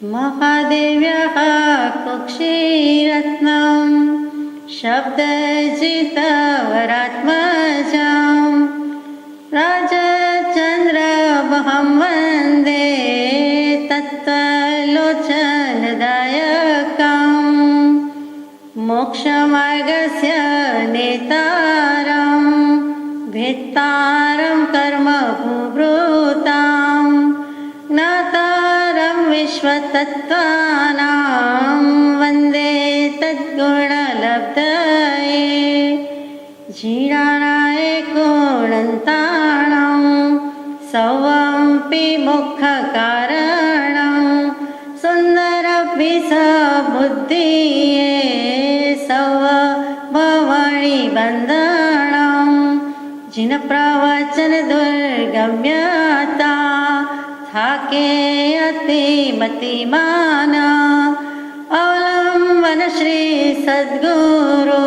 महादेव्यः कुक्षिरत्नं शब्दजितवरात्मजं राजचन्द्रमहं वन्दे तत्त्वलोचनदायकं मोक्षमार्गस्य नेतारं भेत्तारं कर्मभूभृतां ज्ञातारं विश्वतत्त्वानां वन्दे तद्गुणलब्धये जीर्णाय गुणन्ताणां सर्वमपि मोक्षकारणं सुन्दरभिसबुद्धिये सर्वभवाणि बन्धनं जिनप्रवचन दुर्गम्यता थाके अतिमतिमान अवलंबन श्री सद्गुरु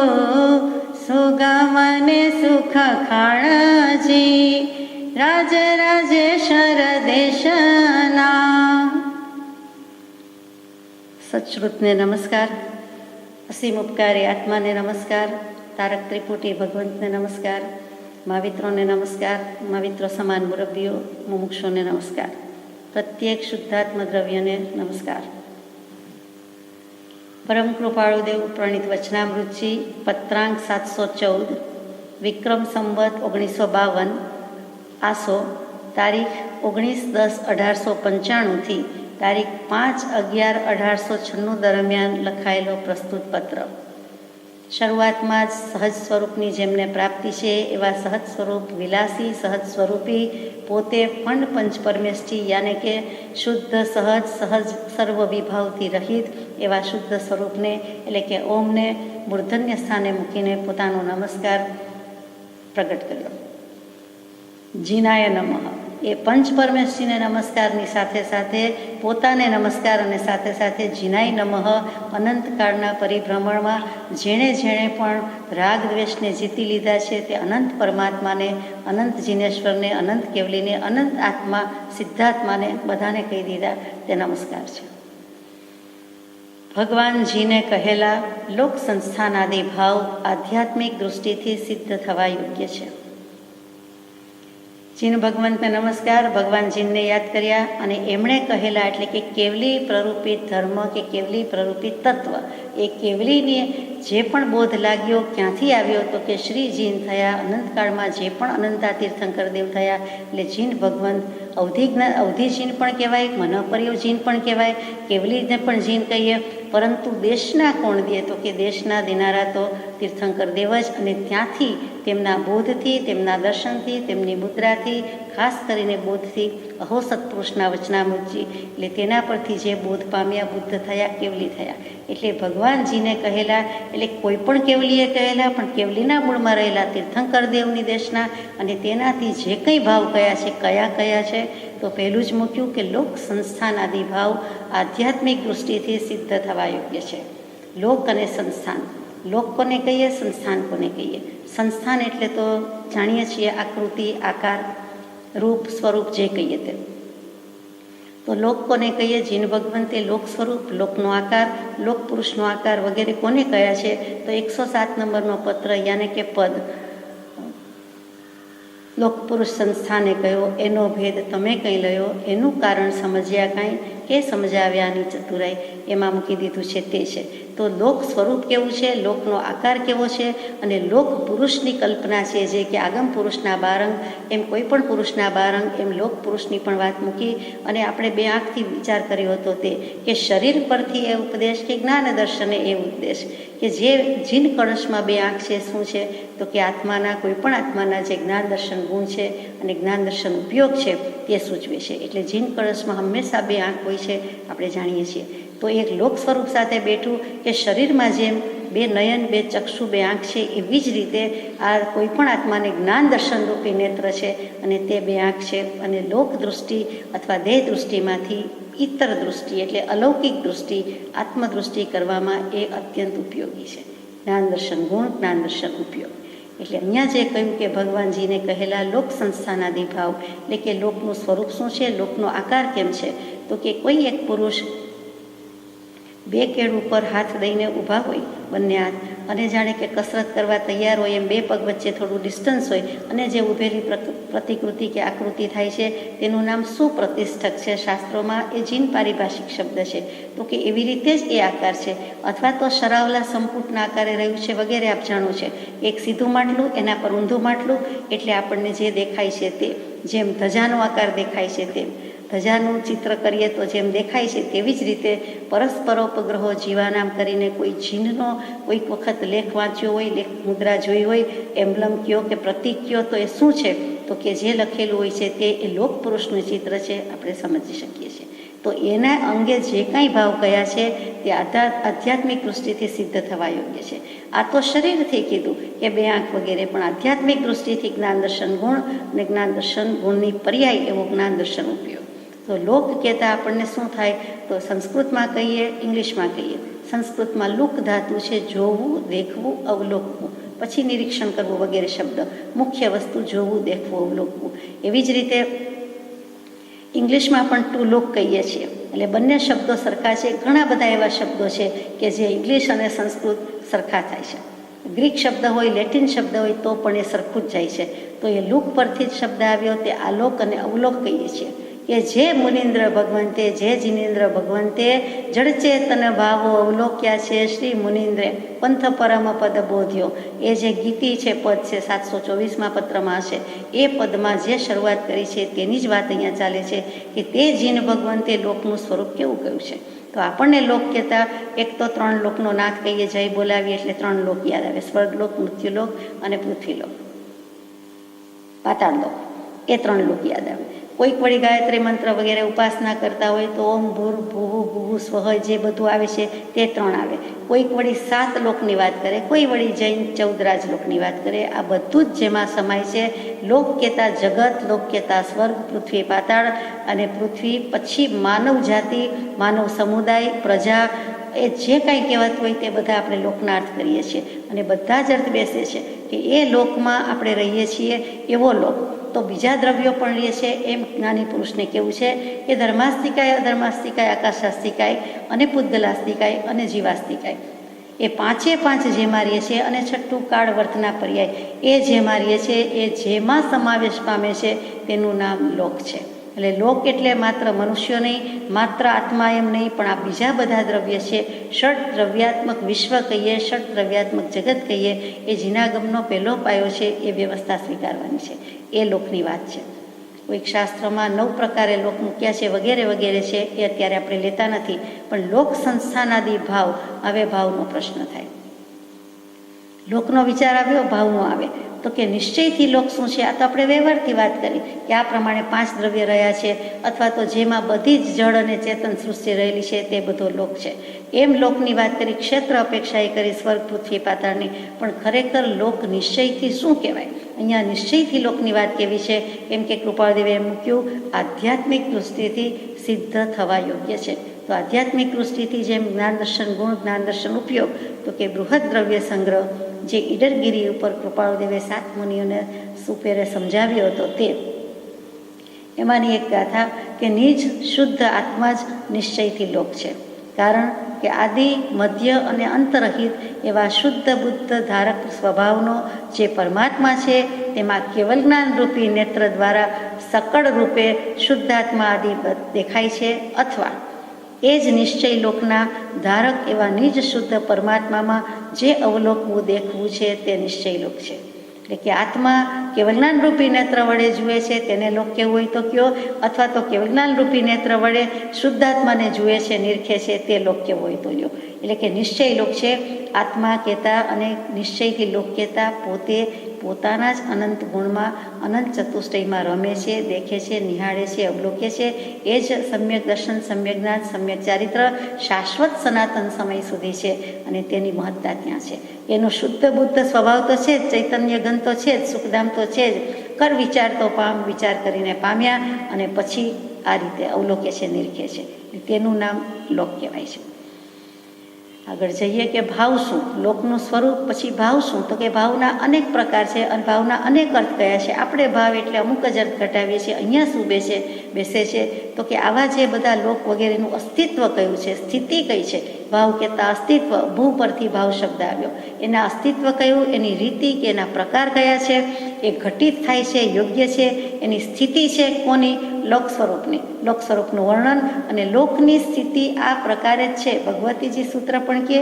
सुगमने सुख खाणजी राजराजेश्वर देशना। सच्श्रुतने नमस्कार, असीम उपकारी आत्माने नमस्कार, तारक त्रिपुटी भगवंतने नमस्कार, मावित्रोने नमस्कार, माविત્રો સમાન મુરબ્બીઓ મુમુક્ષોને નમસ્કાર, પ્રત્યેક શુદ્ધાત્મ દ્રવ્યને નમસ્કાર। પરમ કૃપાળુ દેવ પ્રણિત વચનામૃતજી પત્રાંક 714 વિક્રમ સંવત 1952 આસો તારીખ 19/10/1895 થી તારીખ 5/11/1896 દરમિયાન લખાયેલો પ્રસ્તુત પત્ર। શરૂઆતમાં જ સહજ સ્વરૂપની જેમને પ્રાપ્તિ છે એવા સહજ સ્વરૂપ વિલાસી સહજ સ્વરૂપી પોતે ફંડ પંચ પરમેષ્ઠી યાને કે શુદ્ધ સહજ સહજ સર્વ વિભાવથી રહિત એવા શુદ્ધ સ્વરૂપને એટલે કે ઓમને મૂર્ધન્ય સ્થાને મૂકીને પોતાનો નમસ્કાર પ્રગટ કર્યો। જીનાય નમઃ એ પંચ પરમેષ્ઠીને નમસ્કારની સાથે સાથે પોતાને નમસ્કાર અને સાથે સાથે જીનાય નમઃ અનંતકાળના પરિભ્રમણમાં જેણે જેણે પણ રાગ દ્વેષને જીતી લીધા છે તે અનંત પરમાત્માને, અનંત જીનેશ્વરને, અનંત કેવલીને, અનંત આત્મા સિદ્ધાત્માને બધાને કહી દીધા તે નમસ્કાર છે। ભગવાનજીને કહેલા લોક સંસ્થાન આદિ ભાવ આધ્યાત્મિક દૃષ્ટિથી સિદ્ધ થવા યોગ્ય છે। જીન ભગવંતને નમસ્કાર, ભગવાનજીને યાદ કર્યા અને એમણે કહેલા એટલે કે કેવલી પ્રરૂપિત ધર્મ કે કેવલી પ્રરૂપિત તત્વ એ કેવલીને જે પણ બોધ લાગ્યો ક્યાંથી આવ્યો તો કે શ્રી જીન થયા, અનંતકાળમાં જે પણ અનંતા તીર્થંકર દેવ થયા એટલે જીન ભગવંત અવધિ જીન પણ કહેવાય, મનોપર્યો જીન પણ કહેવાય, કેવલીને પણ જીન કહીએ, પરંતુ દેશના કોણ દે તો કે દેશના દેનારા તો તીર્થંકર દેવ જ અને ત્યાંથી તેમના બોધથી, તેમના દર્શનથી, તેમની મુદ્રાથી, ખાસ કરીને બોધથી અહો સત્પુરુષના વચનામૃતજી એટલે તેના પરથી જે બોધ પામ્યા બુદ્ધ થયા, કેવલી થયા એટલે ભગવાનજીને કહેલા એટલે કોઈ પણ કેવલીએ કહેલા પણ કેવલીના મૂળમાં રહેલા તીર્થંકર દેવની દેશના અને તેનાથી જે કંઈ ભાવ કયા છે કયા કયા છે તો પહેલું જ મૂક્યું કે લોક સંસ્થાન આદિ ભાવ આધ્યાત્મિક દૃષ્ટિથી સિદ્ધ થવા યોગ્ય છે। લોક અને સંસ્થાન, લોક કોને કહીએ, સંસ્થાન કોને કહીએ? સંસ્થાન એટલે તો જાણીએ છીએ આકૃતિ, આકાર, રૂપ, સ્વરૂપ જે કહીએ તે। તો લોક કોને કહીએ? જીન ભગવંતે લોક સ્વરૂપ, લોકનો આકાર, લોક પુરુષનો આકાર વગેરે કોને કયા છે તો 107 નંબરનો પત્ર યાને કે પદ લોક પુરુષ સંસ્થાને કહ્યો, એનો ભેદ તમે કંઈ લયો, એનું કારણ સમજ્યા કાંઈ કે સમજાવ્યાની ચતુરાઈ એમાં મૂકી દીધું છે તે છે। તો લોક સ્વરૂપ કેવું છે, લોકનો આકાર કેવો છે અને લોક પુરુષની કલ્પના છે જે કે આગમ પુરુષના બારંગ એમ કોઈ પણ પુરુષના બારંગ એમ લોક પુરુષની પણ વાત મૂકી અને આપણે બે આંખથી વિચાર કર્યો હતો તે કે શરીર પરથી એ ઉપદેશ કે જ્ઞાન દર્શને એ ઉપદેશ કે જે જીન કળશમાં બે આંખ છે શું છે તો કે આત્માના કોઈ પણ આત્માના જે જ્ઞાન દર્શન ગુણ છે અને જ્ઞાન દર્શન ઉપયોગ છે તે સૂચવે છે। એટલે જીન કળશમાં હંમેશા બે આંખ હોય છે આપણે જાણીએ છીએ। તો એક લોક સ્વરૂપ સાથે બેઠું કે શરીરમાં જેમ બે નયન, બે ચક્ષુ, બે આંખ છે એવી જ રીતે આ કોઈ પણ આત્માને જ્ઞાન દર્શન રૂપી નેત્ર છે અને તે બે આંખ છે અને લોક દૃષ્ટિ અથવા દેહ દૃષ્ટિમાંથી ઇતર દૃષ્ટિ એટલે અલૌકિક દૃષ્ટિ, આત્મદૃષ્ટિ કરવામાં એ અત્યંત ઉપયોગી છે। જ્ઞાન દર્શન ગુણ, જ્ઞાન દર્શન ઉપયોગ એટલે અહીંયા જે કહ્યું કે ભગવાનજીને કહેલા લોક સંસ્થાનાદિ ભાવ એટલે કે લોકનું સ્વરૂપ શું છે, લોકનો આકાર કેમ છે તો કે કોઈ એક પુરુષ બે કેળ ઉપર હાથ દઈને ઊભા હોય બંને હાથ, અને જાણે કે કસરત કરવા તૈયાર હોય એમ બે પગ વચ્ચે થોડું ડિસ્ટન્સ હોય અને જે ઊભેલી પ્રતિકૃતિ કે આકૃતિ થાય છે તેનું નામ સુપ્રતિષ્ઠક છે. શાસ્ત્રોમાં એ જીન પારિભાષિક શબ્દ છે. તો કે એવી રીતે જ એ આકાર છે, અથવા તો શરાવલા સંપુટના આકારે રહ્યું છે વગેરે આપ જાણો છે. એક સીધું માટલું, એના પર ઊંધું માટલું, એટલે આપણને જે દેખાય છે તે, જેમ ધજાનો આકાર દેખાય છે તેમ, ધજાનું ચિત્ર કરીએ તો જેમ દેખાય છે તેવી જ રીતે પરસ્પરોપગ્રહો જીવાનામ કરીને કોઈ જીનનો કોઈક વખત લેખ વાંચ્યો હોય, લેખ મુદ્રા જોઈ હોય, એમ્બ્લમ કયો કે પ્રતીક કયો, તો એ શું છે? તો કે જે લખેલું હોય છે તે એ લોક પુરુષનું ચિત્ર છે, આપણે સમજી શકીએ છીએ. તો એના અંગે જે કાંઈ ભાવ કયા છે તે આધ્યાત્મિક દૃષ્ટિથી સિદ્ધ થવા યોગ્ય છે. આ તો શરીરથી કીધું કે બે આંખ વગેરે, પણ આધ્યાત્મિક દૃષ્ટિથી જ્ઞાન દર્શન ગુણ અને જ્ઞાન દર્શન ગુણની પર્યાય એવો જ્ઞાન દર્શન ઉપયોગ. તો લોક કહેતા આપણને શું થાય? તો સંસ્કૃતમાં કહીએ, ઇંગ્લિશમાં કહીએ. સંસ્કૃતમાં લુક ધાતુ છે, જોવું, દેખવું, અવલોકવું, પછી નિરીક્ષણ કરવું વગેરે શબ્દ. મુખ્ય વસ્તુ જોવું, દેખવું, અવલોકવું. એવી જ રીતે ઇંગ્લિશમાં પણ ટુ લુક કહીએ છીએ. એટલે બંને શબ્દો સરખા છે. ઘણા બધા એવા શબ્દો છે કે જે ઇંગ્લિશ અને સંસ્કૃત સરખા થાય છે. ગ્રીક શબ્દ હોય, લેટિન શબ્દ હોય તો પણ એ સરખું જ જાય છે. તો એ લુક પરથી જ શબ્દ આવ્યો, તે આલોક અને અવલોક કહીએ છીએ. કે જે મુનિન્દ્ર ભગવંતે, જે જીનેન્દ્ર ભગવંતે જડચેતન ભાવો અવલોક્યા છે શ્રી મુનિન્દ્રે પંથ પરમ પદ બોધ્યો. એ જે ગીતિ છે પદ છે 724માં પત્રમાં હશે, એ પદમાં જે શરૂઆત કરી છે તેની જ વાત અહીંયા ચાલે છે કે તે જીન ભગવંતે લોકનું સ્વરૂપ કેવું કહ્યું છે. તો આપણને લોક કહેતા એક તો 3 લોકનો નાથ કહીએ, જય બોલાવીએ એટલે 3 લોક યાદ આવે: સ્વર્ગલોક, મૃત્યુલોક અને પૃથ્વીલોક, પાતાળ લોક. એ 3 લોક યાદ આવે. કોઈક વળી ગાયત્રી મંત્ર વગેરે ઉપાસના કરતા હોય તો ઓમ ભૂર ભૂહુ ભૂહુ સ્વહ જે બધું આવે છે તે 3 આવે. કોઈક વળી 7 લોકની વાત કરે, કોઈ વળી જૈન 14 રાજલોકની વાત કરે. આ બધું જ જેમાં સમાય છે. લોક કહેતા જગત, લોક કહેતા સ્વર્ગ, પૃથ્વી પાતાળ, અને પૃથ્વી પછી માનવ જાતિ, માનવ સમુદાય, પ્રજા, એ જે કાંઈ કહેવાતું હોય તે બધા આપણે લોકના અર્થ કરીએ છીએ. અને બધા જ અર્થ બેસે છે કે એ લોકમાં આપણે રહીએ છીએ એવો લોક. તો બીજા દ્રવ્યો પણ રહીએ છે એમ જ્ઞાની પુરુષને કેવું છે કે ધર્માસ્તિકાય, અધર્માસ્તિકાય, આકાશાસ્તિકાય અને પુદ્ગલાસ્તિકાય અને જીવાસ્તિકાય. એ 5 જેમાં રહીએ છે. અને 6ઠું કાળ વર્તના પર્યાય, એ જેમાં રહીએ છે, એ જેમાં સમાવેશ પામે છે તેનું નામ લોક છે. એટલે લોક એટલે માત્ર મનુષ્યો નહીં, માત્ર આત્મા એમ નહીં, પણ આ બીજા બધા દ્રવ્ય છે. ષટ દ્રવ્યાત્મક વિશ્વ કહીએ, ષટ દ્રવ્યાત્મક જગત કહીએ, એ જીનાગમનો પહેલો પાયો છે. એ વ્યવસ્થા સ્વીકારવાની છે. એ લોકની વાત છે. કોઈક શાસ્ત્રમાં 9 પ્રકારે લોક મૂક્યા છે વગેરે વગેરે છે, એ અત્યારે આપણે લેતા નથી. પણ લોક સંસ્થાનાદિ ભાવ, હવે ભાવનો પ્રશ્ન થાય. લોકનો વિચાર આવ્યો, ભાવનો આવે. તો કે નિશ્ચયથી લોક શું છે? આ તો આપણે વ્યવહારથી વાત કરી કે આ પ્રમાણે 5 દ્રવ્ય રહ્યા છે, અથવા તો જેમાં બધી જ જળ અને ચેતન સૃષ્ટિ રહેલી છે તે બધો લોક છે. એમ લોકની વાત કરી, ક્ષેત્ર અપેક્ષાએ કરી, સ્વર્ગ, પૃથ્વી, પાતાળની. પણ ખરેખર લોક નિશ્ચયથી શું કહેવાય? અહીંયા નિશ્ચયથી લોકની વાત કેવી છે? કેમ કે કૃપાળદેવે એમ મૂક્યું, આધ્યાત્મિક દૃષ્ટિથી સિદ્ધ થવા યોગ્ય છે. તો આધ્યાત્મિક દૃષ્ટિથી જેમ જ્ઞાન દર્શન ગુણ, જ્ઞાન દર્શન ઉપયોગ, તો કે બૃહદ દ્રવ્ય સંગ્રહ જે ઈડરગીરી ઉપર કૃપાળદેવે 7 મુનિઓને સુપેરે સમજાવ્યો હતો, તે એમાંની એક ગાથા કે નિજ શુદ્ધ આત્મા જ નિશ્ચયથી લોક છે. કારણ કે આદિ, મધ્ય અને અંતરહિત એવા શુદ્ધ બુદ્ધ ધારક સ્વભાવનો જે પરમાત્મા છે તેમાં કેવલ જ્ઞાન રૂપી નેત્ર દ્વારા સકળ રૂપે શુદ્ધાત્મા આદિ દેખાય છે. અથવા એ જ નિશ્ચય લોકના ધારક એવા નિજ શુદ્ધ પરમાત્મામાં જે અવલોકવું, દેખવું છે તે નિશ્ચય લોક છે. એટલે કે આત્મા કેવલ જ્ઞાન રૂપી નેત્ર વડે જુએ છે તેને લોક કેવું હોય તો કયો, અથવા તો કેવલ જ્ઞાન રૂપી નેત્ર વડે શુદ્ધાત્માને જુએ છે, નિરખે છે, તે લોક કેવો હોય તો લ્યો. એટલે કે નિશ્ચય લોક છે. આત્મા કહેતા અને નિશ્ચયથી લોક કહેતા પોતે પોતાના જ અનંત ગુણમાં, અનંત ચતુષ્ટયમાં રમે છે, દેખે છે, નિહાળે છે, અવલોકે છે. એ જ સમ્યક દર્શન, સમ્યક જ્ઞાન, સમ્યક ચારિત્ર શાશ્વત સનાતન સમય સુધી છે. અને તેની મહત્તા ત્યાં છે. એનો શુદ્ધ બુદ્ધ સ્વભાવ તો છે જ, ચૈતન્ય ઘન તો છે જ, સુખધામ તો છે જ. કર વિચાર તો પામ, વિચાર કરીને પામ્યા, અને પછી આ રીતે અવલોકે છે, નિરખે છે. તેનું નામ લોક કહેવાય છે. આગળ જઈએ કે ભાવ શું, લોકનું સ્વરૂપ, પછી ભાવ શું, તો કે ભાવના અનેક પ્રકાર છે અને ભાવના અનેક અર્થ કયા છે. આપણે ભાવ એટલે અમુક જ અર્થ ઘટાવીએ છીએ. અહીંયા શું બેસે છે, તો કે આવા જે બધા લોક વગેરેનું અસ્તિત્વ કયું છે, સ્થિતિ કઈ છે. ભાવ કહેતા અસ્તિત્વ, ભૂ પરથી ભાવ શબ્દ આવ્યો. એના અસ્તિત્વ કયું, એની રીતિ કે એના પ્રકાર કયા છે, એ ઘટિત થાય છે, યોગ્ય છે. એની સ્થિતિ છે કોની, લોક સ્વરૂપની, લોક સ્વરૂપનું વર્ણન અને લોકની સ્થિતિ આ પ્રકારે જ છે. ભગવતીજી સૂત્ર પણ કહે,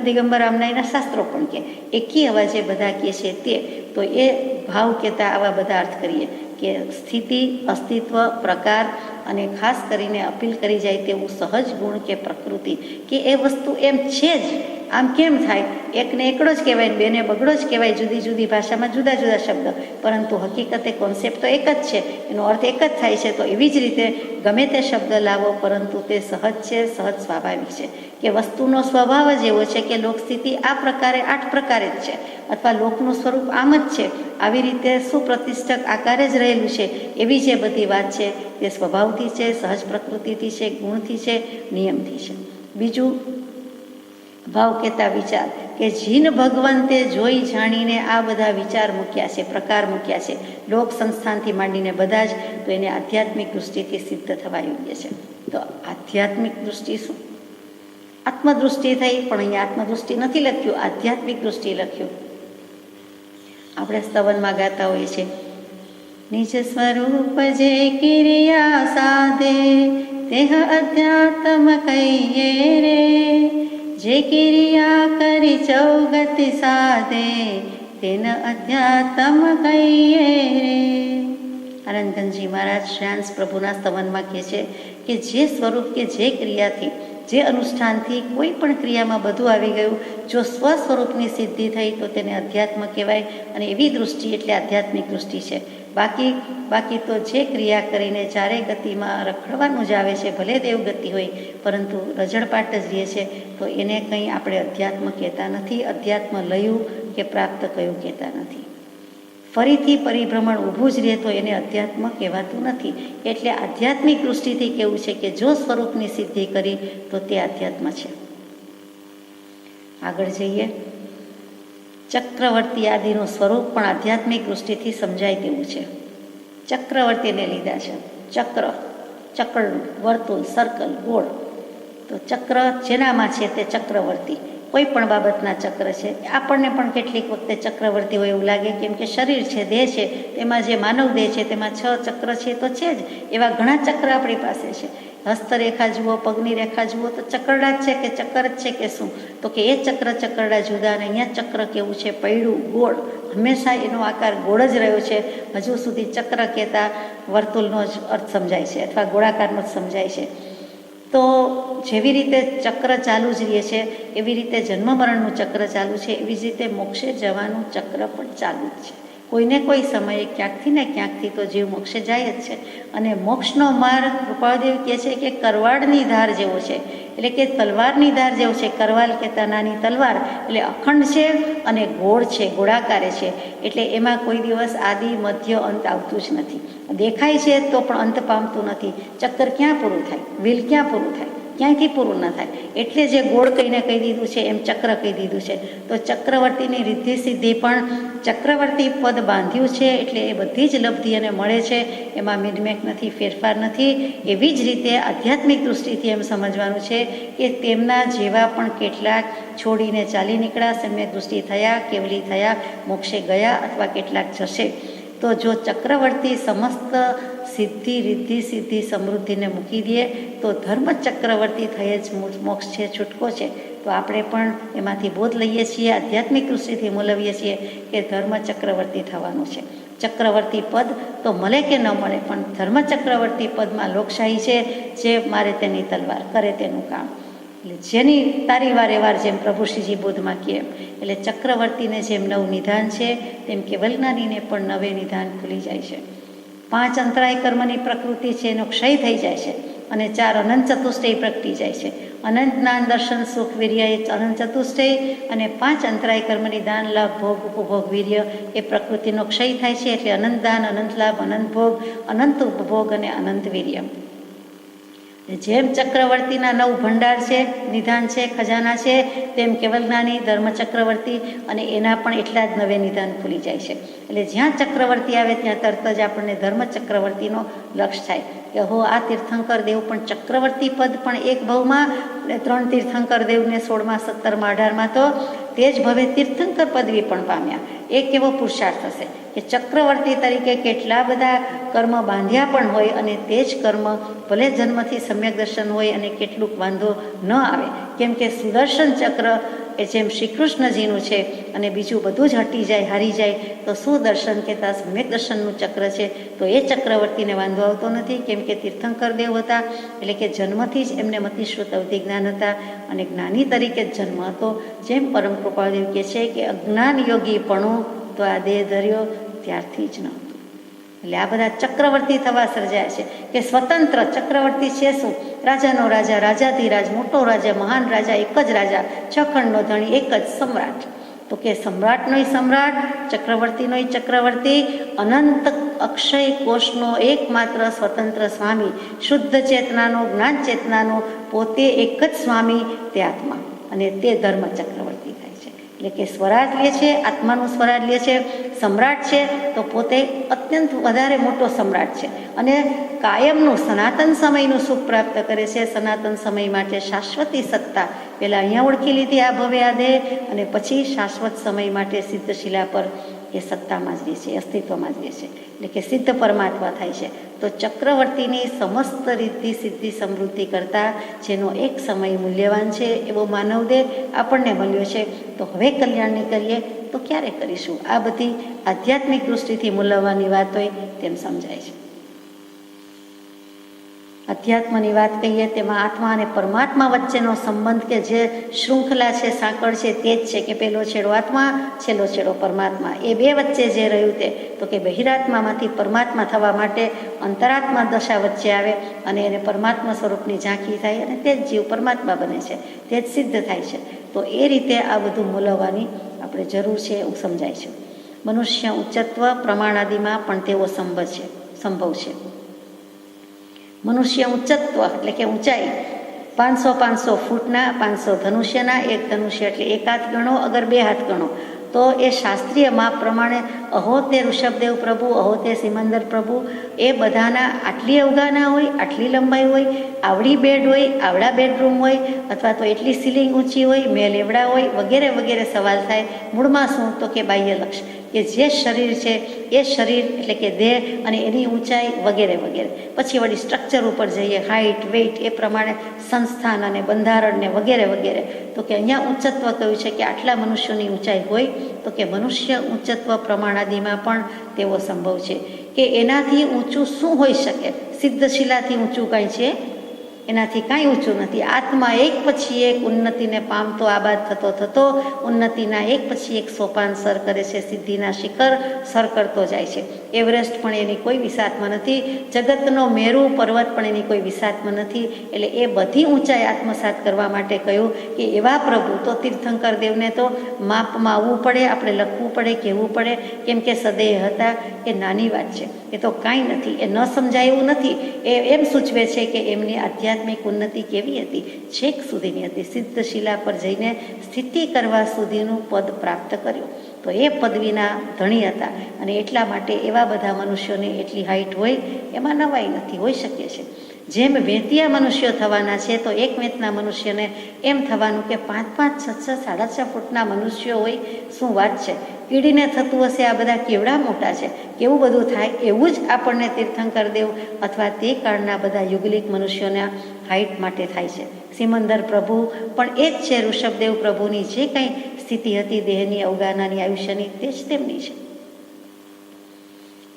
દિગંબર રામનાઈના શાસ્ત્રો પણ કહે, એકી અવાજે બધા કહે છે તે. તો એ ભાવ કહેતા આવા બધા અર્થ કરીએ કે સ્થિતિ, અસ્તિત્વ, પ્રકાર અને ખાસ કરીને અપીલ કરી જાય તેવું સહજ ગુણ કે પ્રકૃતિ, કે એ વસ્તુ એમ છે જ. આમ કેમ થાય, એકને એકડો જ કહેવાય, બેને બગડો જ કહેવાય, જુદી જુદી ભાષામાં જુદા જુદા શબ્દ, પરંતુ હકીકતે કોન્સેપ્ટ તો એક જ છે, એનો અર્થ એક જ થાય છે. તો એવી જ રીતે ગમે તે શબ્દ લાવો, પરંતુ તે સહજ છે, સહજ સ્વાભાવિક છે. કે વસ્તુનો સ્વભાવ જ એવો છે કે લોકસ્થિતિ આ પ્રકારે 8 પ્રકારે જ છે, અથવા લોકનું સ્વરૂપ આમ જ છે, આવી રીતે સુપ્રતિષ્ઠક આકારે જ રહેલું છે. એવી જે બધી વાત છે તે સ્વભાવથી છે, સહજ પ્રકૃતિથી છે, ગુણથી છે, નિયમથી છે. બીજું ભાવ કહેતા વિચાર, કે જીન ભગવંતે જોઈ જાણીને આ બધા વિચાર મૂક્યા છે, પ્રકાર મૂક્યા છે, લોક સંસ્થાનથી માંડીને બધા જ. તો એને આધ્યાત્મિક દૃષ્ટિથી સિદ્ધ થવા યોગ્ય છે. તો આધ્યાત્મિક દૃષ્ટિ શું, આત્મદૃષ્ટિ થઈ, પણ અહીંયા આત્મદૃષ્ટિ નથી લખ્યું, આધ્યાત્મિક દૃષ્ટિ લખ્યું. આપણે સ્તવનમાં ગાતા હોઈએ છીએ, નિજ સ્વરૂપ જે ક્રિયા સાધે તેહ અધ્યાત્મ કહીએ રે, જે ક્રિયા કરી ચૌગતિ સાધે તેન અધ્યાત્મ કહીએ રે. આનંદગંજી મહારાજ શ્રેયાંશ પ્રભુના સ્તવનમાં કહે છે કે જે સ્વરૂપ કે જે ક્રિયાથી, જે અનુષ્ઠાનથી કોઈ પણ ક્રિયામાં બધું આવી ગયું, જો સ્વ સ્વરૂપની સિદ્ધિ થઈ તો તેને અધ્યાત્મ કહેવાય. અને એવી દૃષ્ટિ એટલે આધ્યાત્મિક દૃષ્ટિ છે. બાકી તો જે ક્રિયા કરીને ચારે ગતિમાં રખડવાનું જ આવે છે, ભલે દેવગતિ હોય, પરંતુ રજળપાટ જ રહે છે, તો એને કંઈ આપણે અધ્યાત્મ કહેતા નથી. અધ્યાત્મ લયું કે પ્રાપ્ત કયું કહેતા નથી. ફરીથી પરિભ્રમણ ઊભું જ રહે તો એને અધ્યાત્મ કહેવાતું નથી. એટલે આધ્યાત્મિક દૃષ્ટિથી કેવું છે કે જો સ્વરૂપની સિદ્ધિ કરી તો તે આધ્યાત્મ છે. આગળ જઈએ, ચક્રવર્તી આદિનું સ્વરૂપ પણ આધ્યાત્મિક દૃષ્ટિથી સમજાય તેવું છે. ચક્રવર્તીને લીધા છે, ચક્ર, વર્તુળ, સર્કલ, ગોળ. તો ચક્ર જેનામાં છે તે ચક્રવર્તી, કોઈ પણ બાબતના ચક્ર છે. આપણને પણ કેટલીક વખતે ચક્રવર્તી હોય એવું લાગે, કેમ કે શરીર છે, દેહ છે, તેમાં જે માનવ દેહ છે તેમાં 6 ચક્ર છે તો છે જ. એવા ઘણા ચક્ર આપણી પાસે છે. હસ્તરેખા જુઓ, પગની રેખા જુઓ, તો ચક્રડા જ છે કે ચક્કર જ છે કે શું, તો કે એ ચક્રડા જુદા. અને અહીંયા ચક્ર કેવું છે, પૈડું, ગોળ, હંમેશા એનો આકાર ગોળ જ રહ્યો છે. હજુ સુધી ચક્ર કહેતા વર્તુળનો જ અર્થ સમજાય છે, અથવા ગોળાકારનો જ સમજાય છે. તો જેવી રીતે ચક્ર ચાલુ જ રહે છે, એવી રીતે જન્મ મરણનું ચક્ર ચાલુ છે, એવી જ રીતે મોક્ષે જવાનું ચક્ર પણ ચાલુ જ છે. કોઈને કોઈ સમયે ક્યાંકથી ને ક્યાંકથી તો જીવ મોક્ષે જાય જ છે. અને મોક્ષનો માર્ગ કૃપાળદેવ કહે છે કે કરવાળની ધાર જેવો છે, એટલે કે તલવારની ધાર જેવો છે. કરવાલ કહેતા નાની તલવાર, એટલે અખંડ છે અને ગોળ છે, ગોળાકારે છે. એટલે એમાં કોઈ દિવસ આદિ, મધ્ય, અંત આવતું જ નથી. દેખાય છે તો પણ અંત પામતું નથી. ચક્કર ક્યાં પૂરું થાય, વ્હીલ ક્યાં પૂરું થાય, ક્યાંયથી પૂરું ન થાય. એટલે જે ગોળ કહીને કહી દીધું છે એમ ચક્ર કહી દીધું છે. તો ચક્રવર્તીની રિદ્ધિ સિદ્ધિ પણ ચક્રવર્તી પદ બાંધ્યું છે, એટલે એ બધી જ લબ્ધિ એને મળે છે, એમાં મિડમેક નથી, ફેરફાર નથી. એવી જ રીતે આધ્યાત્મિક દૃષ્ટિથી એમ સમજવાનું છે કે તેમના જેવા પણ કેટલાક છોડીને ચાલી નીકળ્યા, સમ્યક દૃષ્ટિ થયા, કેવલી થયા, મોક્ષે ગયા, અથવા કેટલાક જશે. તો જો ચક્રવર્તી સમસ્ત સિદ્ધિ, રિદ્ધિ, સિદ્ધિ, સમૃદ્ધિને મૂકી દે તો ધર્મ ચક્રવર્તી થઈ જ મોક્ષ છે, છૂટકો છે. તો આપણે પણ એમાંથી બોધ લઈએ છીએ, આધ્યાત્મિક દૃષ્ટિથી મૂલવીએ છીએ કે ધર્મ ચક્રવર્તી થવાનું છે. ચક્રવર્તી પદ તો મળે કે ન મળે, પણ ધર્મ ચક્રવર્તી પદમાં લોકશાહી છે, જે મારે તેની તલવાર કરે તેનું કામ. એટલે જેની તારી વારે વાર, જેમ પ્રભુ શ્રીજી બોધમાં કહે, એટલે ચક્રવર્તીને જેમ નવ નિધાન છે, તેમ કેવલજ્ઞાનીને પણ નવે નિધાન ખુલી જાય છે. 5 અંતરાય કર્મની પ્રકૃતિ છે એનો ક્ષય થઈ જાય છે, અને 4 અનંત ચતુષ્ટય પ્રગટી જાય છે. અનંત જ્ઞાન, દર્શન, સુખ, વીર્ય એ અનંત ચતુષ્ટય, અને 5 અંતરાય કર્મની દાન, લાભ, ભોગ, ઉપભોગ, વીર્ય એ પ્રકૃતિનો ક્ષય થાય છે. એટલે અનંત દાન, અનંત લાભ, અનંત ભોગ, અનંત ઉપભોગ અને અનંત વીર્ય. જેમ ચક્રવર્તીના 9 ભંડાર છે, નિધાન છે, ખજાના છે, તેમ કેવલજ્ઞાની ધર્મ ચક્રવર્તી અને એના પણ એટલા જ 9 નિધાન ખુલી જાય છે. એટલે જ્યાં ચક્રવર્તી આવે ત્યાં તરત જ આપણને ધર્મ ચક્રવર્તીનો લક્ષ થાય કે હો આ તીર્થંકર દેવ પણ ચક્રવર્તી પદ પણ એક ભવમાં, 3 તીર્થંકર દેવને 16માં, 17માં, 18માં તો તે જ ભવે તીર્થંકર પદવી પણ પામ્યા. એ કેવો પુરુષાર્થ હશે કે ચક્રવર્તી તરીકે કેટલા બધા કર્મ બાંધ્યા પણ હોય અને તે જ કર્મ ભલે જન્મથી સમ્યક દર્શન હોય અને કેટલુંક વાંધો ન આવે, કેમ કે સુદર્શન ચક્ર એ જેમ શ્રી કૃષ્ણજીનું છે અને બીજું બધું જ હટી જાય, હારી જાય, તો સુદર્શન કહેતા સમ્યક દર્શનનું ચક્ર છે. તો એ ચક્રવર્તીને વાંધો આવતો નથી, કેમ કે તીર્થંકર દેવ હતા, એટલે કે જન્મથી જ એમને મતિશ્રુત અવધિ જ્ઞાન હતા અને જ્ઞાની તરીકે જ જન્મ હતો. જેમ પરમ કૃપાદેવ કહે છે કે અજ્ઞાન યોગી પણ તો આ દેહ ધર્યો ત્યારથી જ નહોતું. એટલે આ બધા ચક્રવર્તી થવા સર્જાય છે કે સ્વતંત્ર ચક્રવર્તી છે શું? રાજાનો રાજા, રાજાધિરાજ, મોટો રાજા, મહાન રાજા, એક જ રાજા, 6 ખંડનો ધણી, એક જ સમ્રાટ. તો કે સમ્રાટનોય સમ્રાટ, ચક્રવર્તીનોય ચક્રવર્તી, અનંત અક્ષય કોષનો એકમાત્ર સ્વતંત્ર સ્વામી, શુદ્ધ ચેતનાનો, જ્ઞાન ચેતનાનો પોતે એક જ સ્વામી, તે આત્મા, અને તે ધર્મ ચક્રવર્તી થાય છે. એટલે કે સ્વરાજ લે છે, આત્માનું સ્વરાજ લે છે, સમ્રાટ છે તો પોતે અત્યંત વધારે મોટો સમ્રાટ છે અને કાયમનું સનાતન સમયનું સુખ પ્રાપ્ત કરે છે. સનાતન સમય માટે શાશ્વતી સત્તા પહેલાં અહીંયા ઓળખી લીધી આ ભવે આ દેહ, અને પછી શાશ્વત સમય માટે સિદ્ધશિલા પર એ સત્તામાં જ રહે છે, અસ્તિત્વમાં જ રહે છે, એટલે કે સિદ્ધ પરમાત્મા થાય છે. તો ચક્રવર્તીની સમસ્ત રીતિ સિદ્ધિ સમૃદ્ધિ કરતાં જેનો એક સમય મૂલ્યવાન છે એવો માનવદેહ આપણને મળ્યો છે. તો હવે કલ્યાણની કરીએ તો ક્યારે કરીશું? આ બધી આધ્યાત્મિક દૃષ્ટિથી મૂલ્યવાની વાત હોય તેમ સમજાય છે. અધ્યાત્મની વાત કહીએ તેમાં આત્મા અને પરમાત્મા વચ્ચેનો સંબંધ કે જે શૃંખલા છે, સાંકળ છે, તે જ છે કે પહેલો છેડો આત્મા, છેલ્લો છેડો પરમાત્મા. એ બે વચ્ચે જે રહ્યું તે તો કે બહિરાત્મામાંથી પરમાત્મા થવા માટે અંતરાત્મા દશા વચ્ચે આવે અને એને પરમાત્મા સ્વરૂપની ઝાંખી થાય અને તે જ જીવ પરમાત્મા બને છે, તે જ સિદ્ધ થાય છે. તો એ રીતે આ બધું મૂલવવાની આપણે જરૂર છે એવું સમજાય છે. મનુષ્ય ઉચ્ચત્વ પ્રમાણાદિમાં પણ તેવો સંભવ છે. મનુષ્ય ઉચ્ચત્વ એટલે કે ઊંચાઈ 500 ફૂટના, 500 ધનુષ્યના, 1 ધનુષ્ય એટલે 1 હાથ ગણો, અગર 2 હાથ ગણો તો એ શાસ્ત્રીય માપ પ્રમાણે અહો તે ઋષભદેવ પ્રભુ, અહો તે સિમંદર પ્રભુ, એ બધાના આટલી અવગાના હોય, આટલી લંબાઈ હોય, આવડી બેડ હોય, આવડા બેડરૂમ હોય, અથવા તો એટલી સીલિંગ ઊંચી હોય, મેલ એવડા હોય, વગેરે વગેરે સવાલ થાય. મૂળમાં શું તો કે બાહ્ય લક્ષ, કે જે શરીર છે એ શરીર એટલે કે દેહ અને એની ઊંચાઈ વગેરે વગેરે. પછી વળી સ્ટ્રક્ચર ઉપર જઈએ, હાઇટ, વેઇટ, એ પ્રમાણે સંસ્થાન અને બંધારણ ને વગેરે વગેરે. તો કે અહીંયા ઊંચત્વ કહ્યું છે કે આટલા મનુષ્યોની ઊંચાઈ હોય, તો કે મનુષ્ય ઊંચત્વ પ્રમાણાદિમાં પણ તેવો સંભવ છે કે એનાથી ઊંચું શું હોઈ શકે? સિદ્ધશિલાથી ઊંચું કાંઈ છે? એનાથી કાંઈ ઊંચું નથી. આત્મા એક પછી એક ઉન્નતિને પામતો આબાદ થતો થતો ઉન્નતિના એક પછી એક સોપાન સર કરે છે, સિદ્ધિના શિખર સર કરતો જાય છે. એવરેસ્ટ પણ એની કોઈ વિસાતમાં નથી, જગતનો મેરુ પર્વત પણ એની કોઈ વિસાતમાં નથી. એટલે એ બધી ઊંચાઈ આત્મસાત કરવા માટે કહ્યું કે એવા પ્રભુ તો તીર્થંકર દેવને તો માપમાં આવવું પડે, આપણે લખવું પડે, કહેવું પડે, કેમ કે સદેહ હતા. એ નાની વાત છે, એ તો કાંઈ નથી, એ ન સમજાય એવું નથી. એ એમ સૂચવે છે કે એમની આધ્યાત્મિક ઉન્નતિ કેવી હતી, છેક સુધીની હતી, સિદ્ધશિલા પર જઈને સ્થિતિ કરવા સુધીનું પદ પ્રાપ્ત કર્યું. તો એ પદવીના ધણી હતા અને એટલા માટે એવા બધા મનુષ્યોને એટલી હાઈટ હોય એમાં નવાઈ નથી, હોઈ શકે છે. જેમ વેતિયા મનુષ્યો થવાના છે તો એક વેતના મનુષ્યને એમ થવાનું કે 5-5, 6-6, 6.5 ફૂટના મનુષ્યો હોય, શું વાત છે! કીડીને થતું હશે આ બધા કેવડા મોટા છે, કેવું બધું થાય. એવું જ આપણને તીર્થંકર દેવ અથવા તે કાળના બધા યુગલિક મનુષ્યોના હાઈટ માટે થાય છે. સિમંદર પ્રભુ પણ એ જ છે, ઋષભદેવ પ્રભુની જે કંઈ સ્થિતિ હતી દેહની, અવગાનાની, આયુષ્યની, તે જ તેમની છે.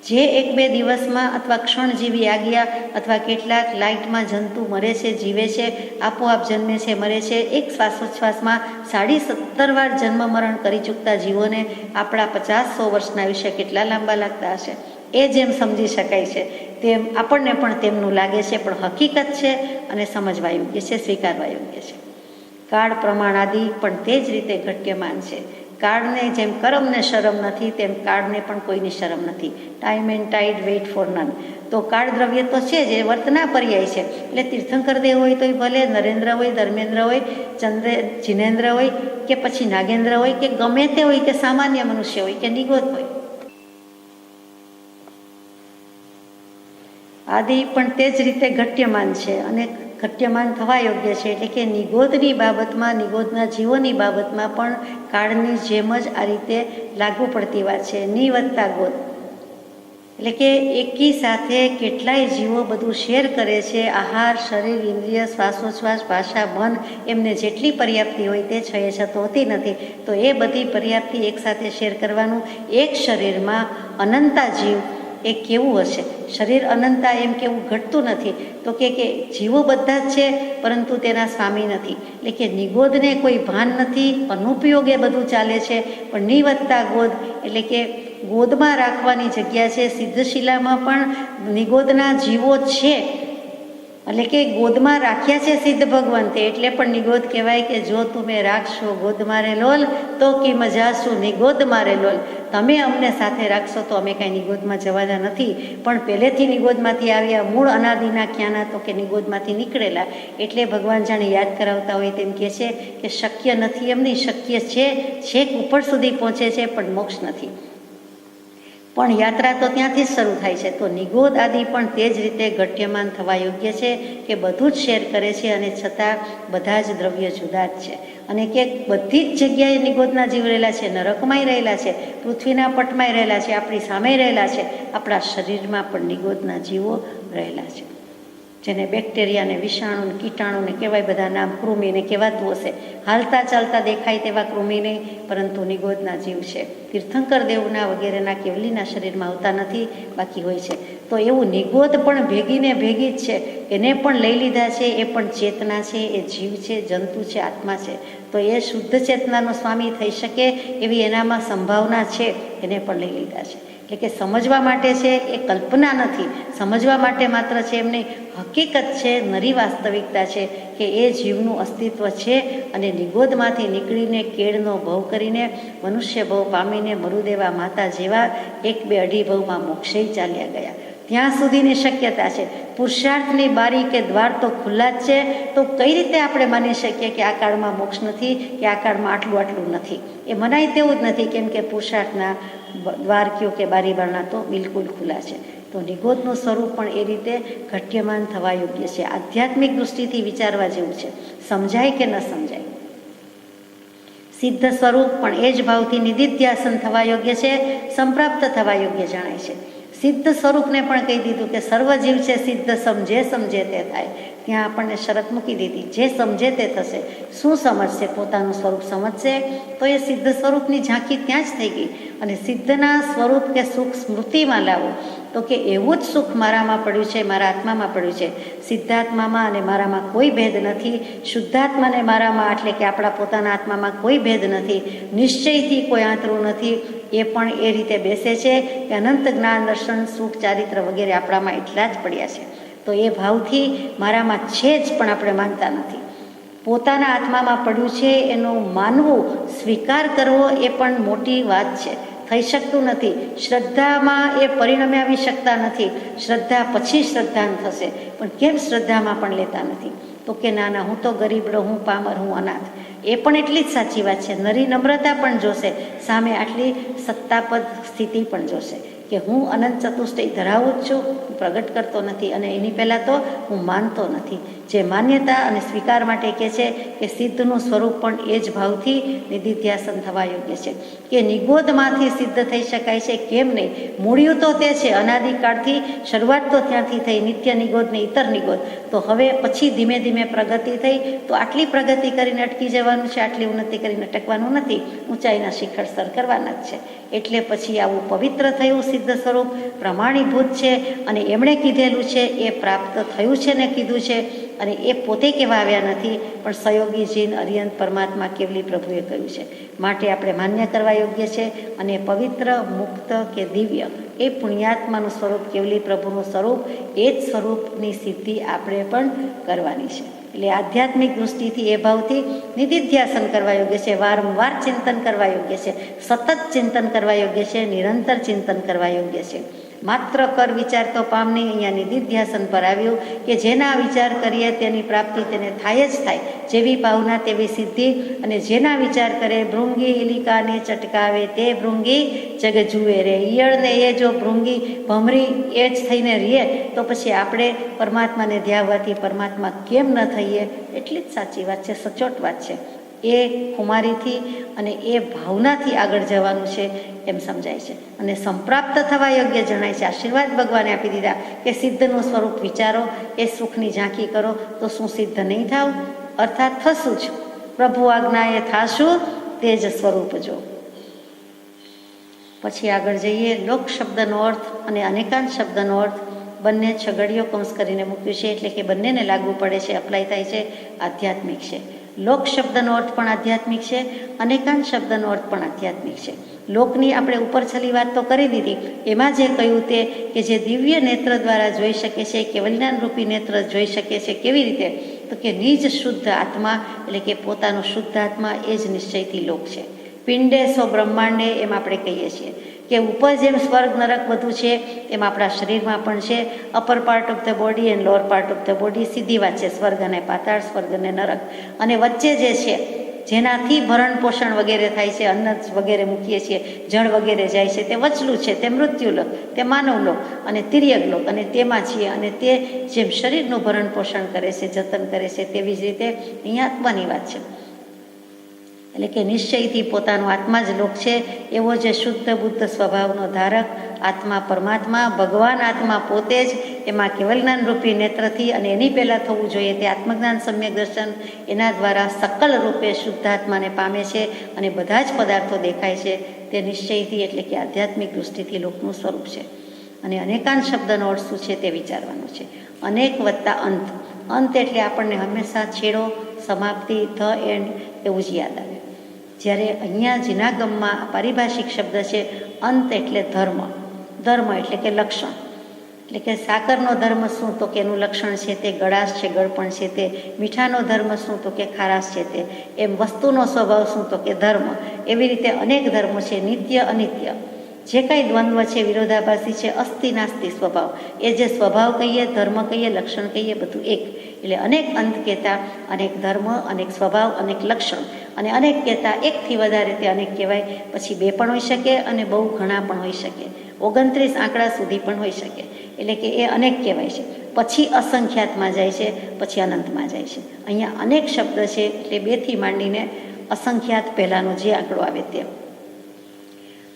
જે 1-2 દિવસમાં અથવા ક્ષણજીવી આજ્ઞા અથવા કેટલાક લાઇટમાં જંતુ મરે છે, જીવે છે, આપોઆપ જન્મે છે, મરે છે. એક શ્વાસોચ્છ્વાસમાં 17.5 વાર જન્મ મરણ કરી ચૂકતા જીવોને આપણા 50-100 વર્ષના આયુષ્ય કેટલા લાંબા લાગતા હશે, એ જેમ સમજી શકાય છે તેમ આપણને પણ તેમનું લાગે છે. પણ હકીકત છે અને સમજવા યોગ્ય છે, સ્વીકારવા યોગ્ય છે. કાળ પ્રમાણાદિ પણ તે જ રીતે ઘટ્યમાન છે. કાળને જેમ કરમને શરમ નથી તેમ કાળને પણ કોઈની શરમ નથી. Time and ટાઈડ weight four none. તો કાળ દ્રવ્ય તો છે જ, એ વર્તના પર્યાય છે. એટલે તીર્થંકર દેવ હોય તોય ભલે, નરેન્દ્ર હોય, ધર્મેન્દ્ર હોય, જિનેન્દ્ર હોય કે પછી નાગેન્દ્ર હોય કે ગમે તે હોય, કે સામાન્ય મનુષ્ય હોય કે નિગોદ હોય, આદિ પણ તે જ રીતે ઘટ્યમાન છે અને ઘટ્યમાન થવા યોગ્ય છે. એટલે કે નિગોદની બાબતમાં, નિગોદના જીવોની બાબતમાં પણ કાળની જેમ જ આ રીતે લાગુ પડતી વાત છે. નિવત્તા ગોદ એટલે કે એકી સાથે કેટલાય જીવો બધું શેર કરે છે. આહાર, શરીર, ઇન્દ્રિય, શ્વાસોચ્છ્વાસ, ભાષા, મન, એમને જેટલી પર્યાપ્તિ હોય તે છતો હોતી નથી. તો એ બધી પર્યાપ્તિ એકસાથે શેર કરવાનું. એક શરીરમાં અનંતા જીવ એ કેવું હશે? શરીર અનંતા એમ કેવું ઘટતું નથી. તો કે જીવો બધા જ છે પરંતુ તેના સ્વામી નથી. એટલે કે નિગોદને કોઈ ભાન નથી, અનુપયોગ એ બધું ચાલે છે. પણ નિવત્તા ગોદ એટલે કે ગોદમાં રાખવાની જગ્યા છે. સિદ્ધશિલામાં પણ નિગોદના જીવો છે, એટલે કે ગોદમાં રાખ્યા છે સિદ્ધ ભગવંતે, એટલે પણ નિગોદ કહેવાય કે જો તમે રાખશો ગોદ મારે લોલ તો કી મજાશું નિગોદ મારે લોલ. તમે અમને સાથે રાખશો તો અમે કાંઈ નિગોદમાં જવાના નથી, પણ પહેલેથી નિગોદમાંથી આવ્યા, મૂળ અનાદિના ક્યાંના, તો કે નિગોદમાંથી નીકળેલા. એટલે ભગવાન જાણે યાદ કરાવતા હોય તેમ કહે છે કે શક્ય નથી એમ નહીં, શક્ય છે, છેક ઉપર સુધી પહોંચે છે પણ મોક્ષ નથી. પણ યાત્રા તો ત્યાંથી જ શરૂ થાય છે. તો નિગોદ આદિ પણ તે જ રીતે ઘટ્યમાન થવા યોગ્ય છે કે બધું જ શેર કરે છે અને છતાં બધા જ દ્રવ્ય જુદા જ છે. અને કે બધી જ જગ્યાએ નિગોદના જીવ રહેલા છે, નરકમાંય રહેલા છે, પૃથ્વીના પટમાંય રહેલા છે, આપણી સામે રહેલા છે, આપણા શરીરમાં પણ નિગોદના જીવો રહેલા છે. જેને બેક્ટેરિયાને, વિષાણુને, કીટાણુને કેવાય બધા નામ, કૃમિને કહેવાતું હશે. હાલતા ચાલતા દેખાય તેવા કૃમિ નહીં, પરંતુ નિગોદના જીવ છે. તીર્થંકર દેવના વગેરેના કેવલીના શરીરમાં આવતા નથી, બાકી હોય છે. તો એવું નિગોદ પણ ભેગીને ભેગી જ છે. એને પણ લઈ લીધા છે. એ પણ ચેતના છે, એ જીવ છે, જંતુ છે, આત્મા છે. તો એ શુદ્ધ ચેતનાનો સ્વામી થઈ શકે એવી એનામાં સંભાવના છે, એને પણ લઈ લીધા છે. એટલે કે સમજવા માટે છે, એ કલ્પના નથી. સમજવા માટે માત્ર છે એમની હકીકત છે, નરી વાસ્તવિકતા છે કે એ જીવનું અસ્તિત્વ છે. અને નિગોદમાંથી નીકળીને કેળનો ભવ કરીને મનુષ્ય ભવ પામીને મરુદેવા માતા જેવા 1-2-2.5 ભવમાં મોક્ષે ચાલ્યા ગયા. ત્યાં સુધીની શક્યતા છે. પુરુષાર્થની બારી કે દ્વાર તો ખુલ્લા જ છે. તો કઈ રીતે આપણે માની શકીએ કે આ કાળમાં મોક્ષ નથી, કે આ કાળમાં આટલું નથી? એ મનાય તેવું જ નથી, કેમ કે પુરુષાર્થના દ્વાર કયો કે બારી બારણા તો બિલકુલ ખુલ્લા છે. તો નિગોદનું સ્વરૂપ પણ એ રીતે ઘટ્યમાન થવા યોગ્ય છે. આધ્યાત્મિક દૃષ્ટિથી વિચારવા જેવું છે. સમજાય કે ન સમજાય? સિદ્ધ સ્વરૂપ પણ એ જ ભાવથી નિધિધ્યાસન થવા યોગ્ય છે, સંપ્રાપ્ત થવા યોગ્ય જણાય છે. સિદ્ધ સ્વરૂપને પણ કહી દીધું કે સર્વજીવ છે સિદ્ધ, સમજે તે થાય. ત્યાં આપણને શરત મૂકી દીધી, જે સમજે તે થશે. શું સમજશે? પોતાનું સ્વરૂપ સમજશે તો એ સિદ્ધ સ્વરૂપની ઝાંખી ત્યાં જ થઈ ગઈ. અને સિદ્ધના સ્વરૂપ કે સુખ સ્મૃતિમાં લાવો તો કે એવું જ સુખ મારામાં પડ્યું છે, મારા આત્મામાં પડ્યું છે. સિદ્ધાત્મામાં અને મારામાં કોઈ ભેદ નથી. શુદ્ધાત્માને મારામાં એટલે કે આપણા પોતાના આત્મામાં કોઈ ભેદ નથી. નિશ્ચયથી કોઈ આંતરું નથી. એ પણ એ રીતે બેસે છે કે અનંત જ્ઞાન, દર્શન, સુખ, ચારિત્ર વગેરે આપણામાં એટલા જ પડ્યા છે. તો એ ભાવથી મારામાં છે જ, પણ આપણે માનતા નથી. પોતાના આત્મામાં પડ્યું છે એનું માનવું, સ્વીકાર કરવો એ પણ મોટી વાત છે. થઈ શકતું નથી. શ્રદ્ધામાં એ પરિણમે આવી શકતા નથી. શ્રદ્ધા પછી શ્રદ્ધાન થશે. પણ કેમ શ્રદ્ધામાં પણ લેતા નથી? તો કે ના, હું તો ગરીબ રહું, હું પામર, હું અનાથ. એ પણ એટલી જ સાચી વાત છે. નરી નમ્રતા પણ જોશે, સામે આટલી સત્તાપદ સ્થિતિ પણ જોશે કે હું અનંત ચતુષ્ટય ધરાવું જ છું, હું પ્રગટ કરતો નથી, અને એની પહેલાં તો હું માનતો નથી. જે માન્યતા અને સ્વીકાર માટે કહે છે કે સિદ્ધનું સ્વરૂપ પણ એ જ ભાવથી નિધિધ્યાસન થવા યોગ્ય છે. કે નિગોદમાંથી સિદ્ધ થઈ શકાય છે, કેમ નહીં? મૂળિયું તો તે છે, અનાદિકાળથી શરૂઆત તો ત્યાંથી થઈ, નિત્ય નિગોદ ને ઇતર નિગોદ. તો હવે પછી ધીમે ધીમે પ્રગતિ થઈ. તો આટલી પ્રગતિ કરીને અટકી જવાનું છે, આટલી ઉન્નતિ કરીને અટકવાનું નથી. ઊંચાઈના શિખર સર કરવાના જ છે. એટલે પછી આવું પવિત્ર થયું સિદ્ધ સ્વરૂપ, પ્રમાણીભૂત છે. અને એમણે કીધેલું છે એ પ્રાપ્ત થયું છે ને કીધું છે. અને એ પોતે કહેવા આવ્યા નથી, પણ સહયોગી જીન અરિયંત પરમાત્મા કેવલી પ્રભુએ કહ્યું છે. માટે આપણે માન્ય કરવા યોગ્ય છે. અને પવિત્ર, મુક્ત કે દિવ્ય એ પુણ્યાત્માનું સ્વરૂપ, કેવલી પ્રભુનું સ્વરૂપ, એ જ સ્વરૂપની સિદ્ધિ આપણે પણ કરવાની છે. એટલે આધ્યાત્મિક દૃષ્ટિથી એ ભાવથી નિધિધ્યાસન કરવા યોગ્ય છે. વારંવાર ચિંતન કરવા યોગ્ય છે. સતત ચિંતન કરવા યોગ્ય છે. નિરંતર ચિંતન કરવા યોગ્ય છે. માત્ર કર વિચાર તો પામ નહીં, અહીંયા નિધિધ્યાસન પર આવ્યું કે જેના વિચાર કરીએ તેની પ્રાપ્તિ તેને થાય જ થાય, જેવી ભાવના તેવી સિદ્ધિ. અને જેના વિચાર કરે ભૃંગી ઇલિકાને ચટકાવે તે ભૃંગી જગ જુએ રે. ઈયળને એ જો ભૃંગી ભમરી એ જ થઈને રહીએ તો પછી આપણે પરમાત્માને ધ્યાવવાથી પરમાત્મા કેમ ન થઈએ? એટલી જ સાચી વાત છે, સચોટ વાત છે. એ ખુમારીથી અને એ ભાવનાથી આગળ જવાનું છે એમ સમજાય છે. અને સંપ્રાપ્ત થવા યોગ્ય જણાય છે. આશીર્વાદ ભગવાને આપી દીધા કે સિદ્ધનું સ્વરૂપ વિચારો, એ સુખની ઝાંખી કરો તો શું સિદ્ધ નહીં થાવ? અર્થાત થશું જ. પ્રભુ આજ્ઞાએ થાશું તે જ સ્વરૂપ જો. પછી આગળ જઈએ. લોક શબ્દનો અર્થ અને અનેકાંત શબ્દનો અર્થ બંને છગડીયો કૌંસ કરીને મૂક્યું છે, એટલે કે બંનેને લાગુ પડે છે, અપ્લાય થાય છે, આધ્યાત્મિક છે. લોક શબ્દનો અર્થ પણ આધ્યાત્મિક છે, અનેકાંત શબ્દનો અર્થ પણ આધ્યાત્મિક છે. લોકની આપણે ઉપર છેલ્લી વાત તો કરી દીધી. એમાં જે કહ્યું તે કે જે દિવ્ય નેત્ર દ્વારા જોઈ શકે છે, કેવલ્યાન રૂપી નેત્ર જોઈ શકે છે. કેવી રીતે? તો કે નિજ શુદ્ધ આત્મા, એટલે કે પોતાનો શુદ્ધ આત્મા એ જ નિશ્ચયથી લોક છે. પિંડે સો બ્રહ્માંડે એમ આપણે કહીએ છીએ કે ઉપર જેમ સ્વર્ગ નરક બધું છે એમ આપણા શરીરમાં પણ છે. Upper part of the body and lower part of the body, સીધી વાત છે. સ્વર્ગ અને પાતાળ, સ્વર્ગ અને નરક. અને વચ્ચે જે છે જેનાથી ભરણ પોષણ વગેરે થાય છે, અન્ન વગેરે મૂકીએ છીએ, જળ વગેરે જાય છે, તે વચલું છે, તે મૃત્યુલોક, તે માનવલોક અને તિર્યકલોક. અને તેમાં છીએ. અને તે જેમ શરીરનું ભરણ પોષણ કરે છે, જતન કરે છે, તેવી જ રીતે અહીંયા આત્માની વાત છે. એટલે કે નિશ્ચયથી પોતાનો આત્મા જ લોક છે. એવો જે શુદ્ધ બુદ્ધ સ્વભાવનો ધારક આત્મા પરમાત્મા, ભગવાન આત્મા પોતે જ, એમાં કેવલજ્ઞાન રૂપી નેત્રથી અને એની પહેલાં થવું જોઈએ તે આત્મજ્ઞાન સમ્યક દર્શન, એના દ્વારા સકલ રૂપે શુદ્ધ આત્માને પામે છે અને બધા જ પદાર્થો દેખાય છે. તે નિશ્ચયથી એટલે કે આધ્યાત્મિક દૃષ્ટિથી લોકનું સ્વરૂપ છે. અને અનેકાંત શબ્દનો અર્થ શું છે તે વિચારવાનું છે. અનેક વત્તા અંત. અંત એટલે આપણને હંમેશા છેડો, સમાપ્તિ, ધ એન્ડ એવું જ યાદ આવે. જ્યારે અહીંયા જીનાગમમાં પારિભાષિક શબ્દ છે અંત એટલે ધર્મ. ધર્મ એટલે કે લક્ષણ. એટલે કે સાકરનો ધર્મ શું? તો કે એનું લક્ષણ છે તે ગળાશ છે, ગળપણ છે તે. મીઠાનો ધર્મ શું? તો કે ખારાશ છે તે. એમ વસ્તુનો સ્વભાવ શું? તો કે ધર્મ. એવી રીતે અનેક ધર્મો છે, નિત્ય અનિત્ય. જે કાંઈ દ્વંદ્વ છે, વિરોધાભાસી છે, અસ્થિ નાસ્તિ સ્વભાવ. એ જે સ્વભાવ કહીએ, ધર્મ કહીએ, લક્ષણ કહીએ, બધું એક. એટલે અનેક અંત કહેતા અનેક ધર્મ, અનેક સ્વભાવ, અનેક લક્ષણ. અને અનેક કહેતા એકથી વધારે તે અનેક કહેવાય. પછી બે પણ હોઈ શકે અને બહુ ઘણા પણ હોઈ શકે. 29 આંકડા સુધી પણ હોઈ શકે. એટલે કે એ અનેક કહેવાય છે. પછી અસંખ્યાતમાં જાય છે, પછી અનંતમાં જાય છે. અહીંયા અનેક શબ્દ છે એટલે 2થી માંડીને અસંખ્યાત પહેલાંનો જે આંકડો આવે તે.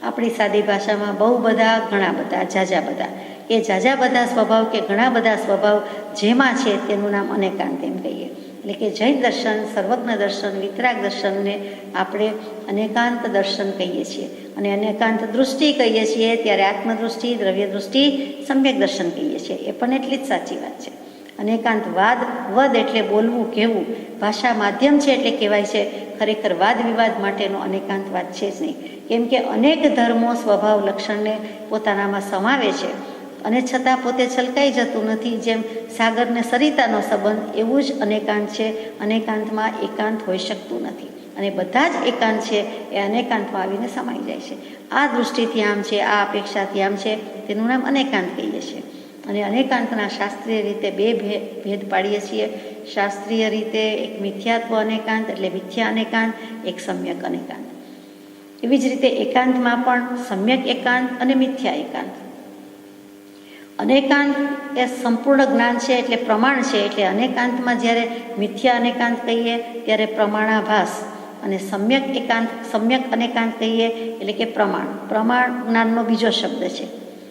આપણી સાદી ભાષામાં બહુ બધા, ઘણા બધા, ઝાઝા બધા. એ ઝાઝા બધા સ્વભાવ કે ઘણા બધા સ્વભાવ જેમાં છે તેનું નામ અનેકાંત એમ કહીએ. એટલે કે જૈન દર્શન, સર્વજ્ઞ દર્શન, વિતરાગ દર્શનને આપણે અનેકાંત દર્શન કહીએ છીએ. અને અનેકાંત દૃષ્ટિ કહીએ છીએ ત્યારે આત્મદૃષ્ટિ, દ્રવ્ય દૃષ્ટિ, સમ્યક દર્શન કહીએ છીએ. એ પણ એટલી જ સાચી વાત છે. અનેકાંત વાદ, વદ એટલે બોલવું, કહેવું. ભાષા માધ્યમ છે એટલે કહેવાય છે. ખરેખર વાદ વિવાદ માટેનો અનેકાંત વાત છે જ નહીં. કેમ કે અનેક ધર્મો, સ્વભાવ, લક્ષણને પોતાનામાં સમાવે છે અને છતાં પોતે છલકાઈ જતું નથી. જેમ સાગરને સરિતાનો સંબંધ, એવું જ અનેકાંત છે. અનેકાંતમાં એકાંત હોઈ શકતું નથી. અને બધા જ એકાંત છે એ અનેકાંતમાં આવીને સમાઈ જાય છે. આ દૃષ્ટિથી આમ છે, આ અપેક્ષાથી આમ છે, તેનું નામ અનેકાંત કહીએ છીએ. અને અનેકાંતના શાસ્ત્રીય રીતે બે ભેદ પાડીએ છીએ. શાસ્ત્રીય રીતે એક મિથ્યાત્વ અનેકાંત એટલે મિથ્યા અનેકાંત, એક સમ્યક અનેકાંત. એવી જ રીતે એકાંતમાં પણ સમ્યક એકાંત અને મિથ્યા એકાંત. અનેકાંત એ સંપૂર્ણ જ્ઞાન છે એટલે પ્રમાણ છે. એટલે અનેકાંતમાં જ્યારે મિથ્યા અનેકાંત કહીએ ત્યારે પ્રમાણાભાસ, અને સમ્યક અનેકાંત કહીએ એટલે કે પ્રમાણ. પ્રમાણ જ્ઞાનનો બીજો શબ્દ છે.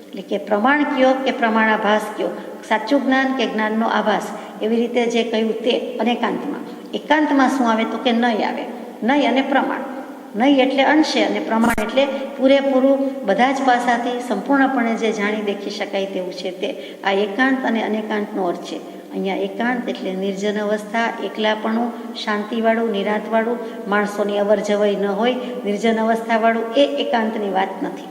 એટલે કે પ્રમાણ કયો કે પ્રમાણાભાસ કયો, સાચું જ્ઞાન કે જ્ઞાનનો આભાસ. એવી રીતે જે કહ્યું તે અનેકાંતમાં. એકાંતમાં શું આવે તો કે નય આવે. નય અને પ્રમાણ. નય એટલે અંશે અને પ્રમાણ એટલે પૂરેપૂરું બધા જ પાસાથી સંપૂર્ણપણે જે જાણી દેખી શકાય તેવું છે તે. આ એકાંત અને અનેકાંતનો અર્થ છે. અહીંયા એકાંત એટલે નિર્જન અવસ્થા, એકલાપણું, શાંતિવાળું, નિરાંતવાળું, માણસોની અવર જવર ન હોય, નિર્જન અવસ્થાવાળું, એ એકાંતની વાત નથી.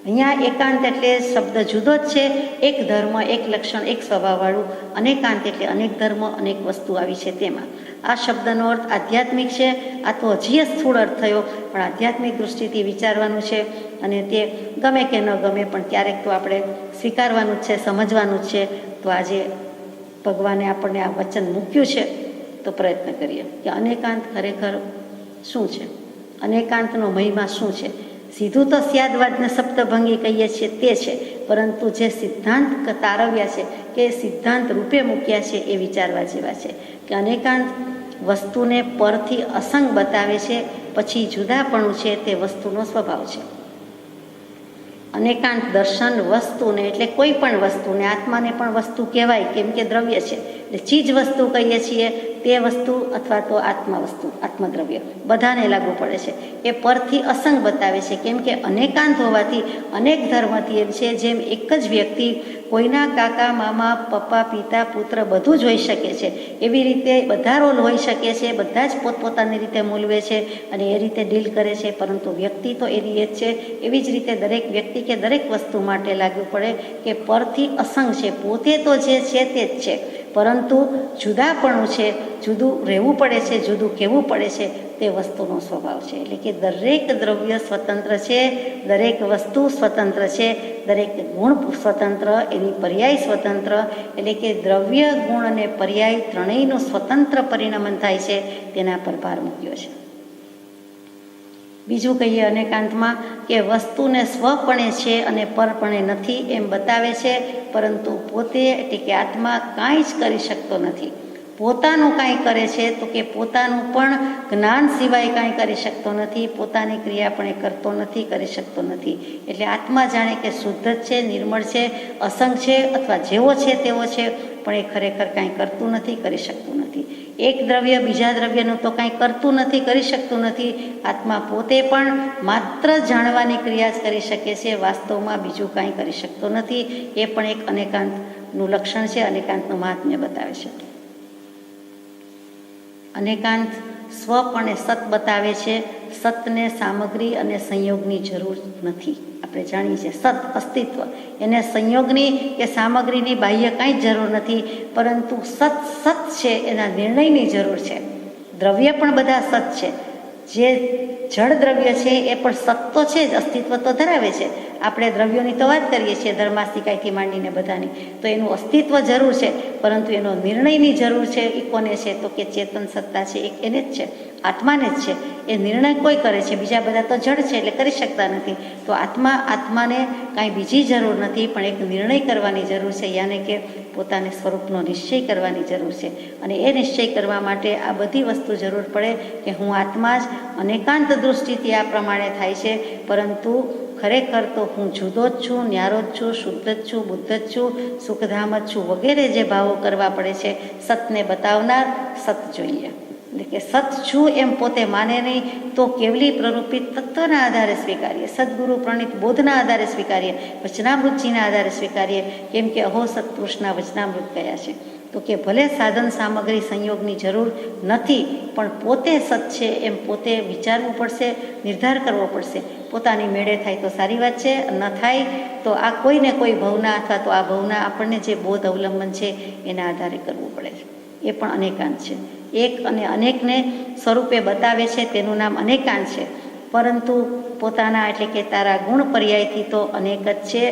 અહીંયા એકાંત એટલે શબ્દ જુદો જ છે. એક ધર્મ, એક લક્ષણ, એક સ્વભાવવાળું. અનેકાંત એટલે અનેક ધર્મ, અનેક વસ્તુ આવી છે તેમાં. આ શબ્દનો અર્થ આધ્યાત્મિક છે. આ તો હજી સ્થૂળ અર્થ થયો, પણ આધ્યાત્મિક દૃષ્ટિથી વિચારવાનું છે. અને તે ગમે કે ન ગમે પણ ક્યારેક તો આપણે સ્વીકારવાનું જ છે, સમજવાનું જ છે. તો આજે ભગવાને આપણને આ વચન મૂક્યું છે, તો પ્રયત્ન કરીએ કે અનેકાંત ખરેખર શું છે, અનેકાંતનો મહિમા શું છે. સીધું તો સ્યાદવાદને સપ્તભંગી કહીએ છીએ તે છે, પરંતુ જે સિદ્ધાંત તારવ્યા છે કે સિદ્ધાંત રૂપે મૂક્યા છે એ વિચારવા જેવા છે કે અનેકાંત વસ્તુને પરથી અસંગ બતાવે છે, પછી જુદાપણું છે તે વસ્તુનો સ્વભાવ છે. અનેકાંત દર્શન વસ્તુને એટલે કોઈ પણ વસ્તુને, આત્માને પણ વસ્તુ કહેવાય કેમ કે દ્રવ્ય છે, એટલે ચીજ વસ્તુ કહીએ છીએ તે વસ્તુ અથવા તો આત્મા વસ્તુ, આત્મદ્રવ્ય બધાને લાગુ પડે છે. એ પરથી અસંગ બતાવે છે કેમ કે અનેકાંત હોવાથી અનેક ધર્મથી એમ છે. જેમ એક જ વ્યક્તિ કોઈના કાકા, મામા, પપ્પા, પિતા, પુત્ર બધું જ હોઈ શકે છે, એવી રીતે બધા રોલ હોઈ શકે છે, બધા જ પોતપોતાની રીતે મૂલવે છે અને એ રીતે ડીલ કરે છે. પરંતુ વ્યક્તિ તો એની એ જ છે. એવી જ રીતે દરેક વ્યક્તિ કે દરેક વસ્તુ માટે લાગુ પડે કે પરથી અસંગ છે, પોતે તો જે છે તે જ છે, પરંતુ જુદાપણું છે, જુદું રહેવું પડે છે, જુદું કહેવું પડે છે, તે વસ્તુનો સ્વભાવ છે. એટલે કે દરેક દ્રવ્ય સ્વતંત્ર છે, દરેક વસ્તુ સ્વતંત્ર છે, દરેક ગુણ સ્વતંત્ર, એની પર્યાય સ્વતંત્ર. એટલે કે દ્રવ્ય, ગુણ અને પર્યાય ત્રણેયનું સ્વતંત્ર પરિણમન થાય છે, તેના પર ભાર મૂક્યો છે. બીજું કહીએ અનેકાંતમાં કે વસ્તુને સ્વપણે છે અને પરપણે નથી એમ બતાવે છે, પરંતુ પોતે એટલે કે આત્મા કાંઈ જ કરી શકતો નથી. પોતાનું કાંઈ કરે છે તો કે પોતાનું પણ જ્ઞાન સિવાય કાંઈ કરી શકતો નથી, પોતાની ક્રિયા પણ એ કરતો નથી, કરી શકતો નથી. એટલે આત્મા જાણે કે શુદ્ધ જ છે, નિર્મળ છે, અસંગ છે અથવા જેવો છે તેવો છે, પણ એ ખરેખર કાંઈ કરતું નથી, કરી શકતું નથી. એક દ્રવ્ય બીજા દ્રવ્યનું તો કાંઈ કરતું નથી, કરી શકતું નથી. આત્મા પોતે પણ માત્ર જાણવાની ક્રિયા જ કરી શકે છે, વાસ્તવમાં બીજું કાંઈ કરી શકતો નથી. એ પણ એક અનેકાંતનું લક્ષણ છે, અનેકાંતનું મહાત્મ્ય બતાવે છે. અનેકાંત સ્વપણે સત બતાવે છે. સતને સામગ્રી અને સંયોગની જરૂર નથી. આપણે જાણીએ છીએ સત અસ્તિત્વ, એને સંયોગની કે સામગ્રીની બાહ્ય કાંઈ જ જરૂર નથી, પરંતુ સત સત છે એના નિર્ણયની જરૂર છે. દ્રવ્ય પણ બધા સત છે, જે જળ દ્રવ્ય છે એ પણ સત તો છે જ, અસ્તિત્વ તો ધરાવે છે. આપણે દ્રવ્યોની તો વાત કરીએ છીએ, ધર્માસ્તિકાયથી માંડીને બધાની, તો એનું અસ્તિત્વ જરૂર છે, પરંતુ એનો નિર્ણયની જરૂર છે. એ કોને છે તો કે ચેતન સત્તા છે, એક એને જ છે, આત્માને જ છે. એ નિર્ણય કોઈ કરે છે, બીજા બધા તો જડ છે એટલે કરી શકતા નથી. તો આત્માને કાંઈ બીજી જરૂર નથી, પણ એક નિર્ણય કરવાની જરૂર છે, યાને કે પોતાને સ્વરૂપનો નિશ્ચય કરવાની જરૂર છે. અને એ નિશ્ચય કરવા માટે આ બધી વસ્તુ જરૂર પડે કે હું આત્મા જ અનેકાંત દૃષ્ટિથી આ પ્રમાણે થાય છે, પરંતુ ખરેખર તો હું જુદો જ છું, ન્યારો જ છું, શુદ્ધ જ છું, બુદ્ધ જ છું, સુખધામ જ છું, વગેરે જે ભાવો કરવા પડે છે. સતને બતાવનાર સત જોઈએ, એટલે કે સત છું એમ પોતે માને નહીં, તો કેવલી પ્રરૂપિત તત્વના આધારે સ્વીકારીએ, સદગુરુ પ્રણીત બોધના આધારે સ્વીકારીએ, વચનામૃતજીના આધારે સ્વીકારીએ. કેમ કે અહો સત્પુરુષના વચનામૃત કયા છે, તો કે ભલે સાધન સામગ્રી સંયોગની જરૂર નથી, પણ પોતે સત છે એમ પોતે વિચારવું પડશે, નિર્ધાર કરવો પડશે. પોતાની મેળે થાય તો સારી વાત છે, ન થાય તો આ કોઈને કોઈ ભવના અથવા તો આ ભવના આપણને જે બોધ અવલંબન છે એના આધારે કરવું પડે છે. એ પણ અનેકાંત છે. એક અને અનેકને સ્વરૂપે બતાવે છે, તેનું નામ અનેકાંત છે. પરંતુ પોતાના એટલે કે તારા ગુણ પર્યાયથી તો અનેક જ છે,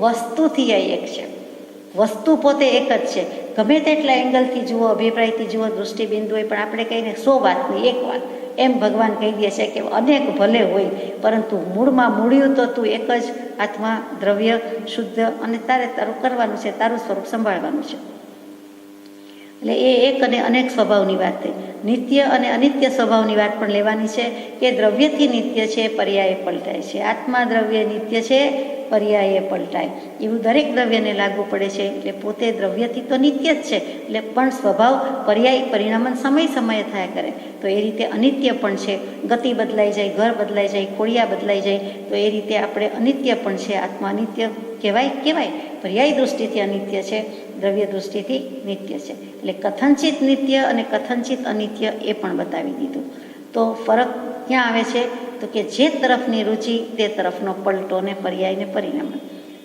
વસ્તુથી આ એક છે. વસ્તુ પોતે એક જ છે. ગમે તેટલા એંગલથી જુઓ, અભિપ્રાયથી જુઓ, દૃષ્ટિબિંદુ હોય, પણ આપણે કહીને 100 વાતની એક વાત એમ ભગવાન કહી દે છે કે અનેક ભલે હોય, પરંતુ મૂળમાં મૂળ્યું તો તું એક જ આત્મા, દ્રવ્ય, શુદ્ધ, અને તારે તારું કરવાનું છે, તારું સ્વરૂપ સંભાળવાનું છે. એટલે એ એક અને અનેક સ્વભાવની વાત થઈ. નિત્ય અને અનિત્ય સ્વભાવની વાત પણ લેવાની છે કે દ્રવ્યથી નિત્ય છે, પર્યાય પલટાય છે. આત્મા દ્રવ્ય નિત્ય છે, પર્યાય પલટાય, એવું દરેક દ્રવ્યને લાગુ પડે છે. એટલે પોતે દ્રવ્યથી તો નિત્ય જ છે, એટલે પણ સ્વભાવ પર્યાય પરિણામન સમય સમયે થયા કરે. તો એ રીતે અનિત્ય પણ છે, ગતિ બદલાઈ જાય, ઘર બદલાઈ જાય, ખોડિયા બદલાઈ જાય, તો એ રીતે આપણે અનિત્ય પણ છે. આત્મા અનિત્ય કહેવાય, પર્યાય દૃષ્ટિથી અનિત્ય છે, દ્રવ્ય દૃષ્ટિથી નિત્ય છે. એટલે કથનચિત નિત્ય અને કથનચિત અનિત્ય એ પણ બતાવી દીધું. તો ફરક ક્યાં આવે છે તો કે જે તરફની રુચિ તે તરફનો પલટો ને પર્યાય ને પરિણામ.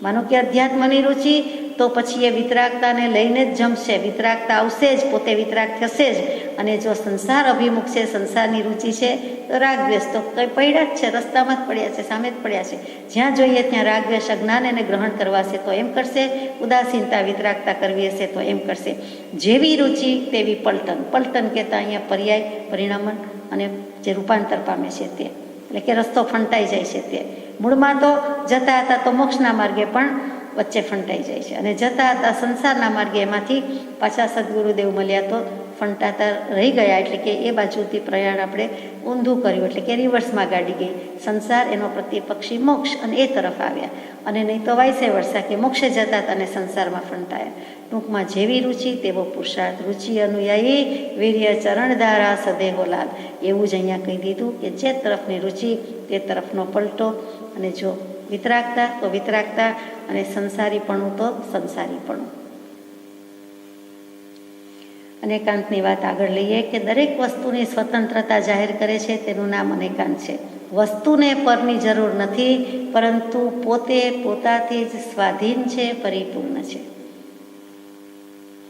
માનો કે અધ્યાત્મની રુચિ, તો પછી એ વિતરાગતાને લઈને જ જમશે, વિતરાગતા આવશે જ, પોતે વિતરાગ થશે જ, અને જો સંસાર અભિમુખ છે, સંસારની રુચિ છે, તો રાગદ્વેષ તો કંઈ પડ્યા જ છે, રસ્તામાં જ પડ્યા છે, સામે જ પડ્યા છે. જ્યાં જોઈએ ત્યાં રાગદ્વેષ અજ્ઞાન એને ગ્રહણ કરવા છે તો એમ કરશે, ઉદાસીનતા વિતરાગતા કરવી હશે તો એમ કરશે. જેવી રુચિ તેવી પલટન. પલટન કહેતા અહીંયા પર્યાય, પરિણામન અને જે રૂપાંતર પામે છે તે, એટલે કે રસ્તો ફંટાઈ જાય છે તે. મૂળમાં તો જતા હતા તો મોક્ષના માર્ગે પણ વચ્ચે ફંટાઈ જાય છે, અને જતા હતા સંસારના માર્ગે એમાંથી પાછા સદગુરુદેવ મળ્યા તો ફંટાતા રહી ગયા, એટલે કે એ બાજુથી પ્રયાણ આપણે ઊંધું કર્યું, એટલે કે રિવર્સમાં ગાડી ગઈ. સંસાર એનો પ્રતિપક્ષી મોક્ષ, અને એ તરફ આવ્યા, અને નહીં તો વાયસે વર્ષા કે મોક્ષે જતા હતા અને સંસારમાં ફંટાયા. ટૂંકમાં જેવી રુચિ તેવો પુરુષાર્થ, રુચિ અનુયાયી વીર્ય ચરણ ધારા સદેહો લાલ. એવું જ અહીંયા કહી દીધું કે જે તરફની રુચિ તે તરફનો પલટો, અને જો વિતરાગતા તો વિતરાગતા, અને સંસારીપણું તો સંસારીપણું. અનેકાંતની વાત આગળ લઈએ કે દરેક વસ્તુની સ્વતંત્રતા જાહેર કરે છે તેનું નામ અનેકાંત છે. વસ્તુને પરની જરૂર નથી, પરંતુ પોતે પોતાથી જ સ્વાધીન છે, પરિપૂર્ણ છે.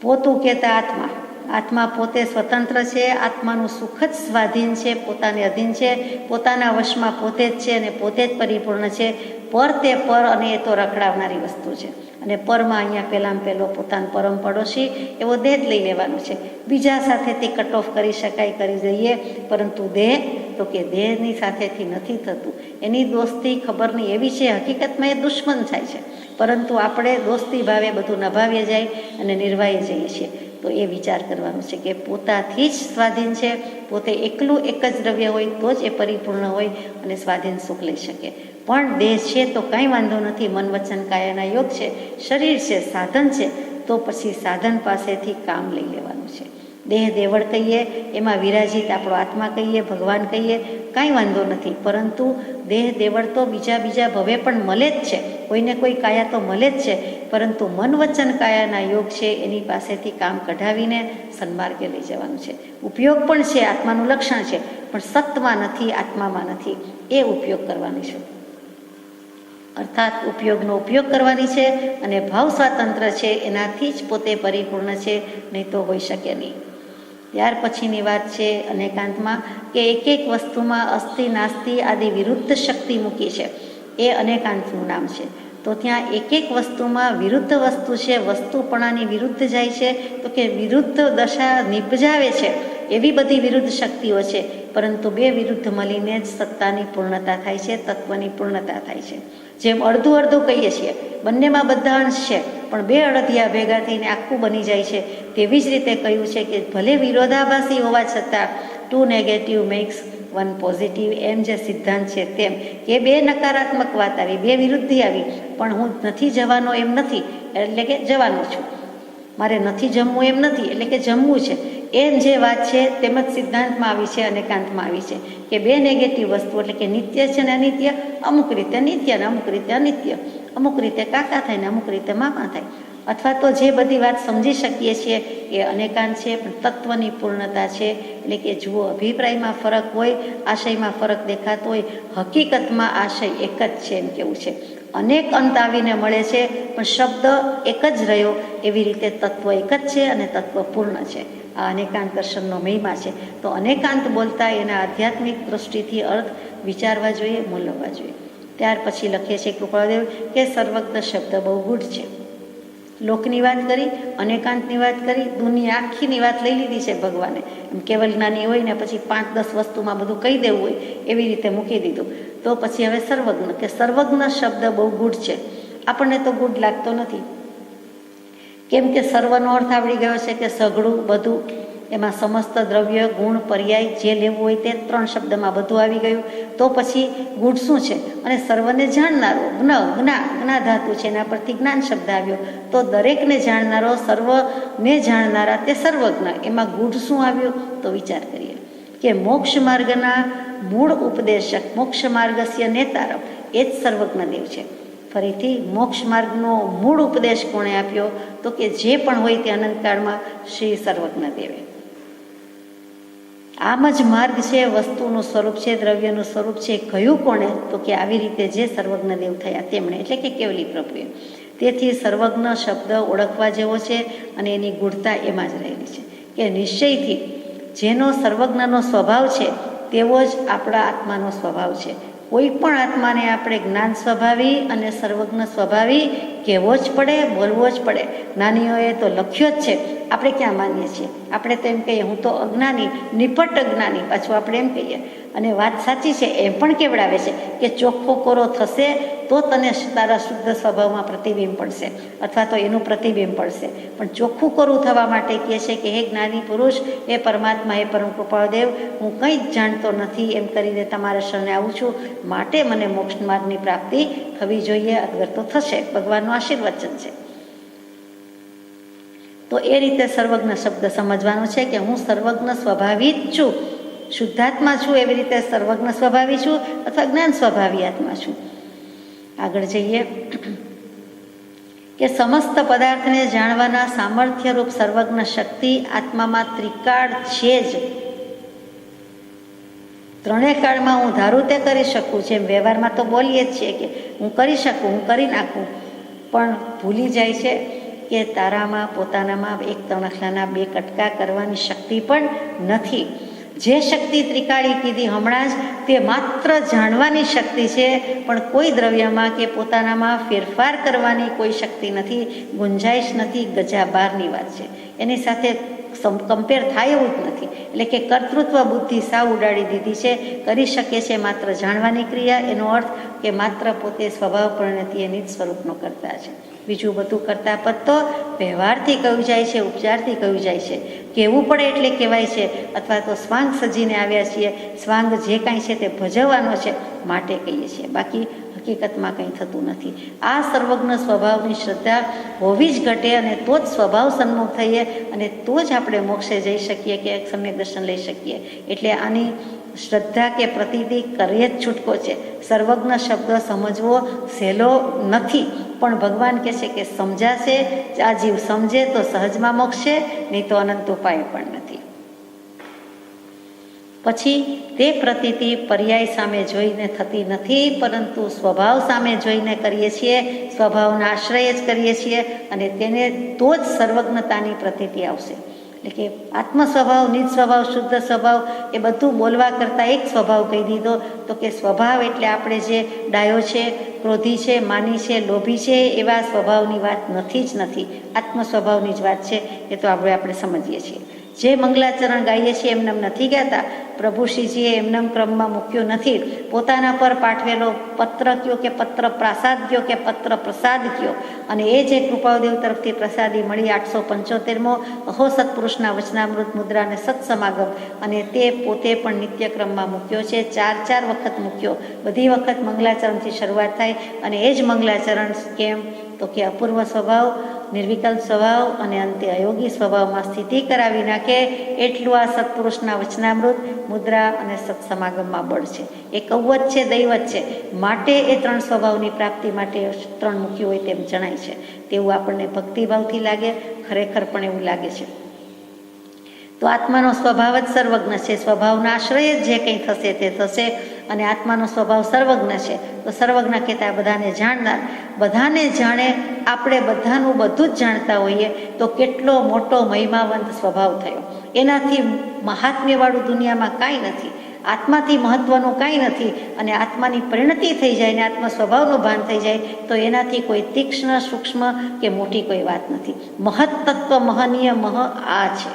પોતું કહેતા આત્મા, આત્મા પોતે સ્વતંત્ર છે, આત્માનું સુખ જ સ્વાધીન છે, પોતાને અધીન છે, પોતાના વશમાં પોતે જ છે, અને પોતે જ પરિપૂર્ણ છે. પર તે પર, અને એ તો રખડાવનારી વસ્તુ છે. અને પરમાં અહીંયા પહેલાં પહેલો પોતાનો પરમ પડોશી એવો દેહ જ લઈ લેવાનો છે. બીજા સાથેથી કટ ઓફ કરી શકાય, કરી દઈએ, પરંતુ દેહ તો કે દેહની સાથેથી નથી થતું. એની દોસ્તી ખબર નહીં એવી છે, હકીકતમાં એ દુશ્મન થાય છે, પરંતુ આપણે દોસ્તી ભાવે બધું નભાવીએ જાય અને નિર્વાહી જઈએ છીએ. તો એ વિચાર કરવાનું છે કે પોતાથી જ સ્વાધીન છે, પોતે એકલું એક જ દ્રવ્ય હોય તો જ એ પરિપૂર્ણ હોય અને સ્વાધીન સુખ લઈ શકે. પણ દેહ છે તો કાંઈ વાંધો નથી, મન વચન કાયાના યોગ છે, શરીર છે, સાધન છે, તો પછી સાધન પાસેથી કામ લઈ લેવાનું છે. દેહ દેવળ કહીએ, એમાં વિરાજિત આપણો આત્મા કહીએ, ભગવાન કહીએ, કાંઈ વાંધો નથી, પરંતુ દેહ દેવળ તો બીજા ભવે પણ મળે જ છે, કોઈને કોઈ કાયા તો મળે જ છે, પરંતુ મન વચન કાયાના યોગ છે એની પાસેથી કામ કઢાવીને સન્માર્ગે લઈ જવાનું છે. ઉપયોગ પણ છે, આત્માનું લક્ષણ છે, પણ સત્વમાં નથી, આત્મામાં નથી, એ ઉપયોગ કરવાની છે. અર્થાત ઉપયોગનો ઉપયોગ કરવાની છે, અને ભાવ સ્વાતંત્ર્ય છે એનાથી જ પોતે પરિપૂર્ણ છે, નહીં તો હોઈ શકે નહીં. ત્યાર પછીની વાત છે અનેકાંતમાં કે એક એક વસ્તુમાં અસ્થિ નાસ્તિ આદિ વિરુદ્ધ શક્તિ મૂકી છે, એ અનેકાંતનું નામ છે. તો ત્યાં એક એક વસ્તુમાં વિરુદ્ધ વસ્તુ છે, વસ્તુપણાની વિરુદ્ધ જાય છે, તો કે વિરુદ્ધ દશા નિપજાવે છે એવી બધી વિરુદ્ધ શક્તિઓ છે, પરંતુ બે વિરુદ્ધ મળીને જ સત્તાની પૂર્ણતા થાય છે, તત્વની પૂર્ણતા થાય છે. જેમ અડધું અડધું કહીએ છીએ, બંનેમાં બધા અંશ છે, પણ બે અડધિયા ભેગા થઈને આખું બની જાય છે. તેવી જ રીતે કહ્યું છે કે ભલે વિરોધાભાસી હોવા છતાં 2 નેગેટિવ મેક્સ 1 પોઝિટિવ, એમ જે સિદ્ધાંત છે તેમ કે બે નકારાત્મક વાત આવી, બે વિરુદ્ધી આવી, પણ હું નથી જવાનો એમ નથી, એટલે કે જવાનો છું. મારે નથી જમવું એમ નથી, એટલે કે જમવું છે. એમ જે વાત છે તેમજ સિદ્ધાંતમાં આવી છે, અનેકાંતમાં આવી છે કે બે નેગેટિવ વસ્તુ, એટલે કે નિત્ય છે ને અનિત્ય, અમુક રીતે નિત્ય ને અમુક રીતે અનિત્ય, અમુક રીતે કાકા થાય ને અમુક રીતે મામા થાય, અથવા તો જે બધી વાત સમજી શકીએ છીએ એ અનેકાંત છે, પણ તત્વની પૂર્ણતા છે. એટલે કે જુઓ, અભિપ્રાયમાં ફરક હોય, આશયમાં ફરક દેખાતો હોય, હકીકતમાં આશય એક જ છે એમ કેવું છે. અનેક અંત આવીને મળે છે, પણ શબ્દ એક જ રહ્યો, એવી રીતે તત્વ એક જ છે અને તત્વ પૂર્ણ છે. આ અનેકાંત દર્શનનો મહિમા છે. તો અનેકાંત બોલતા એના આધ્યાત્મિક દૃષ્ટિથી અર્થ વિચારવા જોઈએ, મૂલવવા જોઈએ. ત્યાર પછી લખે છે કૃપાળદેવ કે સર્વજ્ઞ શબ્દ બહુ ગૂઢ છે. લોકની વાત કરી, અનેકાંતની વાત કરી, દુનિયા આખીની વાત લઈ લીધી છે ભગવાને. એમ કેવલ જ્ઞાની હોય ને પછી 5-10 વસ્તુમાં બધું કહી દેવું હોય એવી રીતે મૂકી દીધું. તો પછી હવે સર્વજ્ઞ, કે સર્વજ્ઞ શબ્દ બહુ ગૂઢ છે. આપણને તો ગૂઢ લાગતો નથી, કેમ કે સર્વનો અર્થ આવડી ગયો છે કે સઘળું બધું, એમાં સમસ્ત દ્રવ્ય, ગુણ, પર્યાય જે લેવું હોય તે 3 શબ્દમાં બધું આવી ગયું. તો પછી ગૂઢ શું છે? અને સર્વને જાણનારો, જ્ઞા ધાતુ છે, એના પરથી જ્ઞાન શબ્દ આવ્યો. તો દરેકને જાણનારો, સર્વને જાણનારા તે સર્વજ્ઞ. એમાં ગૂઢ શું આવ્યું? તો વિચાર કરીએ કે મોક્ષ માર્ગના મૂળ ઉપદેશક, મોક્ષ માર્ગસ્ય નેતારમ, એ જ સર્વજ્ઞ દેવ છે. ફરીથી મોક્ષ માર્ગનો મૂળ ઉપદેશ કોણે આપ્યો? તો કે જે પણ હોય તે અનંતકાળમાં શ્રી સર્વજ્ઞ દેવે. આમ જ માર્ગ છે, વસ્તુનું સ્વરૂપ છે, દ્રવ્યનું સ્વરૂપ છે. કહ્યું કોણે? તો કે આવી રીતે જે સર્વજ્ઞ દેવ થયા તેમણે, એટલે કે કેવલી પ્રભુએ. તેથી સર્વજ્ઞ શબ્દ ઓળખવા જેવો છે, અને એની ગૂઢતા એમાં જ રહેલી છે કે નિશ્ચયથી જેનો સર્વજ્ઞનો સ્વભાવ છે તેવો જ આપણા આત્માનો સ્વભાવ છે. કોઈ પણ આત્માને આપણે જ્ઞાન સ્વભાવી અને સર્વજ્ઞ સ્વભાવી કહેવો જ પડે, બોલવો જ પડે. જ્ઞાનીઓએ તો લખ્યો જ છે. આપણે ક્યાં માનીએ છીએ? આપણે તો એમ કહીએ હું તો અજ્ઞાની, નિપટ અજ્ઞાની, પાછું આપણે એમ કહીએ. અને વાત સાચી છે, એમ પણ કેવડાવે છે કે ચોખ્ખો કોરો થશે તો તને તારા શુદ્ધ સ્વભાવમાં પ્રતિબિંબ પડશે, અથવા તો એનું પ્રતિબિંબ પડશે. પણ ચોખ્ખું કોરું થવા માટે કહે છે કે હે જ્ઞાની પુરુષ, હે પરમાત્મા, હે પરમ કૃપાળદેવ, હું કંઈ જ જાણતો નથી એમ કરીને તમારા શરણે આવું છું, માટે મને મોક્ષ માર્ગની પ્રાપ્તિ થવી જોઈએ, અગર તો થશે. ભગવાનનું આશીર્વચન છે. તો એ રીતે સર્વજ્ઞ શબ્દ સમજવાનો છે કે હું સર્વજ્ઞ સ્વભાવી જ છું, શુદ્ધાત્મા છું, એવી રીતે સર્વજ્ઞ સ્વભાવી છું અથવા જ્ઞાન સ્વભાવી આત્મા છું. આગળ જઈએ કે સમસ્ત પદાર્થને જાણવાના સામર્થ્યરૂપ સર્વજ્ઞ શક્તિ આત્મામાં ત્રિકાળ છે જ. ત્રણેય કાળમાં હું ધારું તે કરી શકું. જેમ વ્યવહારમાં તો બોલીએ જ છીએ કે હું કરી શકું, હું કરી નાખું, પણ ભૂલી જાય છે કે તારામાં પોતાનામાં એક તણખલાના બે કટકા કરવાની શક્તિ પણ નથી. જે શક્તિ ત્રિકાળી કીધી હમણાં જ, તે માત્ર જાણવાની શક્તિ છે, પણ કોઈ દ્રવ્યમાં કે પોતાનામાં ફેરફાર કરવાની કોઈ શક્તિ નથી, ગુંજાઈશ નથી. ગજા બહારની વાત છે, એની સાથે કમ્પેર થાય એવું જ નથી. એટલે કે કર્તૃત્વ બુદ્ધિ સાવ ઉડાડી દીધી છે. કરી શકે છે માત્ર જાણવાની ક્રિયા. એનો અર્થ કે માત્ર પોતે સ્વભાવ પરિણતિ એની જ સ્વરૂપનો કરતા છે. બીજું બધું કરતા પદ તો વ્યવહારથી કહ્યું જાય છે, ઉપચારથી કહ્યું જાય છે. કહેવું પડે એટલે કહેવાય છે, અથવા તો સ્વાંગ સજીને આવ્યા છીએ, સ્વાંગ જે કાંઈ છે તે ભજવવાનો છે માટે કહીએ છીએ, બાકી હકીકતમાં કંઈ થતું નથી. આ સર્વજ્ઞ સ્વભાવની શ્રદ્ધા હોવી જ ઘટે, અને તો જ સ્વભાવ સન્મુખ થઈએ, અને તો જ આપણે મોક્ષે જઈ શકીએ કે સમ્યક દર્શન લઈ શકીએ. એટલે આની શ્રદ્ધા કે પ્રતીતિ કરીએ જ છૂટકો છે. સર્વજ્ઞ શબ્દ સમજવો સહેલો નથી, પણ ભગવાન કહે છે કે સમજાશે, આ જીવ સમજે તો સહજમાં મોક્ષે, નહીં તો અનંત ઉપાય પણ નથી. પછી તે પ્રતીતિ પર્યાય સામે જોઈને થતી નથી, પરંતુ સ્વભાવ સામે જોઈને કરીએ છીએ, સ્વભાવના આશ્રય જ કરીએ છીએ, અને તેને તો જ સર્વજ્ઞતાની પ્રતીતિ આવશે. એટલે કે આત્મ સ્વભાવ, નિજ સ્વભાવ, શુદ્ધ સ્વભાવ, એ બધું બોલવા કરતાં એક સ્વભાવ કહી દીધો. તો કે સ્વભાવ એટલે આપણે જે ડાયો છે, ક્રોધી છે, માની છે, લોભી છે, એવા સ્વભાવની વાત નથી જ નથી. આત્મ સ્વભાવની જ વાત છે. એ તો આપણે સમજીએ છીએ. જે મંગલાચરણ ગાઈએ છીએ એમને નથી ગાતા. પ્રભુશ્રીજીએ એમના ક્રમમાં મૂક્યો નથી. પોતાના પર પાઠવેલો પત્ર કયો કે પત્ર પ્રાસાદ કયો કે પત્ર પ્રસાદ કયો, અને એ જે કૃપાદેવ તરફથી પ્રસાદી મળી 875મો અહો સત્પુરુષના વચનામૃત મુદ્રા અને સત્સમાગમ, અને તે પોતે પણ નિત્યક્રમમાં મૂક્યો છે. 4 વખત મૂક્યો. બધી વખત મંગલાચરણથી શરૂઆત થાય, અને એ જ મંગલાચરણ કેમ તો કે અપૂર્વ સ્વભાવ, નિર્વિકલ્પ સ્વભાવ અને અંતે અયોગી સ્વભાવમાં સ્થિતિ કરાવી નાખે, એટલું આ સત્પુરુષના વચનામૃત મુદ્રા અને સત્સમાગમમાં બળ છે. એ કવચ છે, દૈવત છે. માટે એ 3 સ્વભાવની પ્રાપ્તિ માટે 3 મૂક્યું હોય તેમ જણાય છે. તેવું આપણને ભક્તિભાવથી લાગે, ખરેખર પણ એવું લાગે છે. તો આત્માનો સ્વભાવ જ સર્વજ્ઞ છે. સ્વભાવના આશ્રય જ જે કંઈ થશે તે થશે, અને આત્માનો સ્વભાવ સર્વજ્ઞ છે. તો સર્વજ્ઞ કહેતા બધાને જાણનાર, બધાને જાણે. આપણે બધાનું બધું જ જાણતા હોઈએ તો કેટલો મોટો મહિમાવંત સ્વભાવ થયો. એનાથી મહાત્મ્યવાળું દુનિયામાં કાંઈ નથી. આત્માથી મહત્વનું કાંઈ નથી. અને આત્માની પરિણતિ થઈ જાય ને આત્મ સ્વભાવનું ભાન થઈ જાય તો એનાથી કોઈ તીક્ષ્ણ, સૂક્ષ્મ કે મોટી કોઈ વાત નથી. મહત્તત્વ, મહનીય, આ છે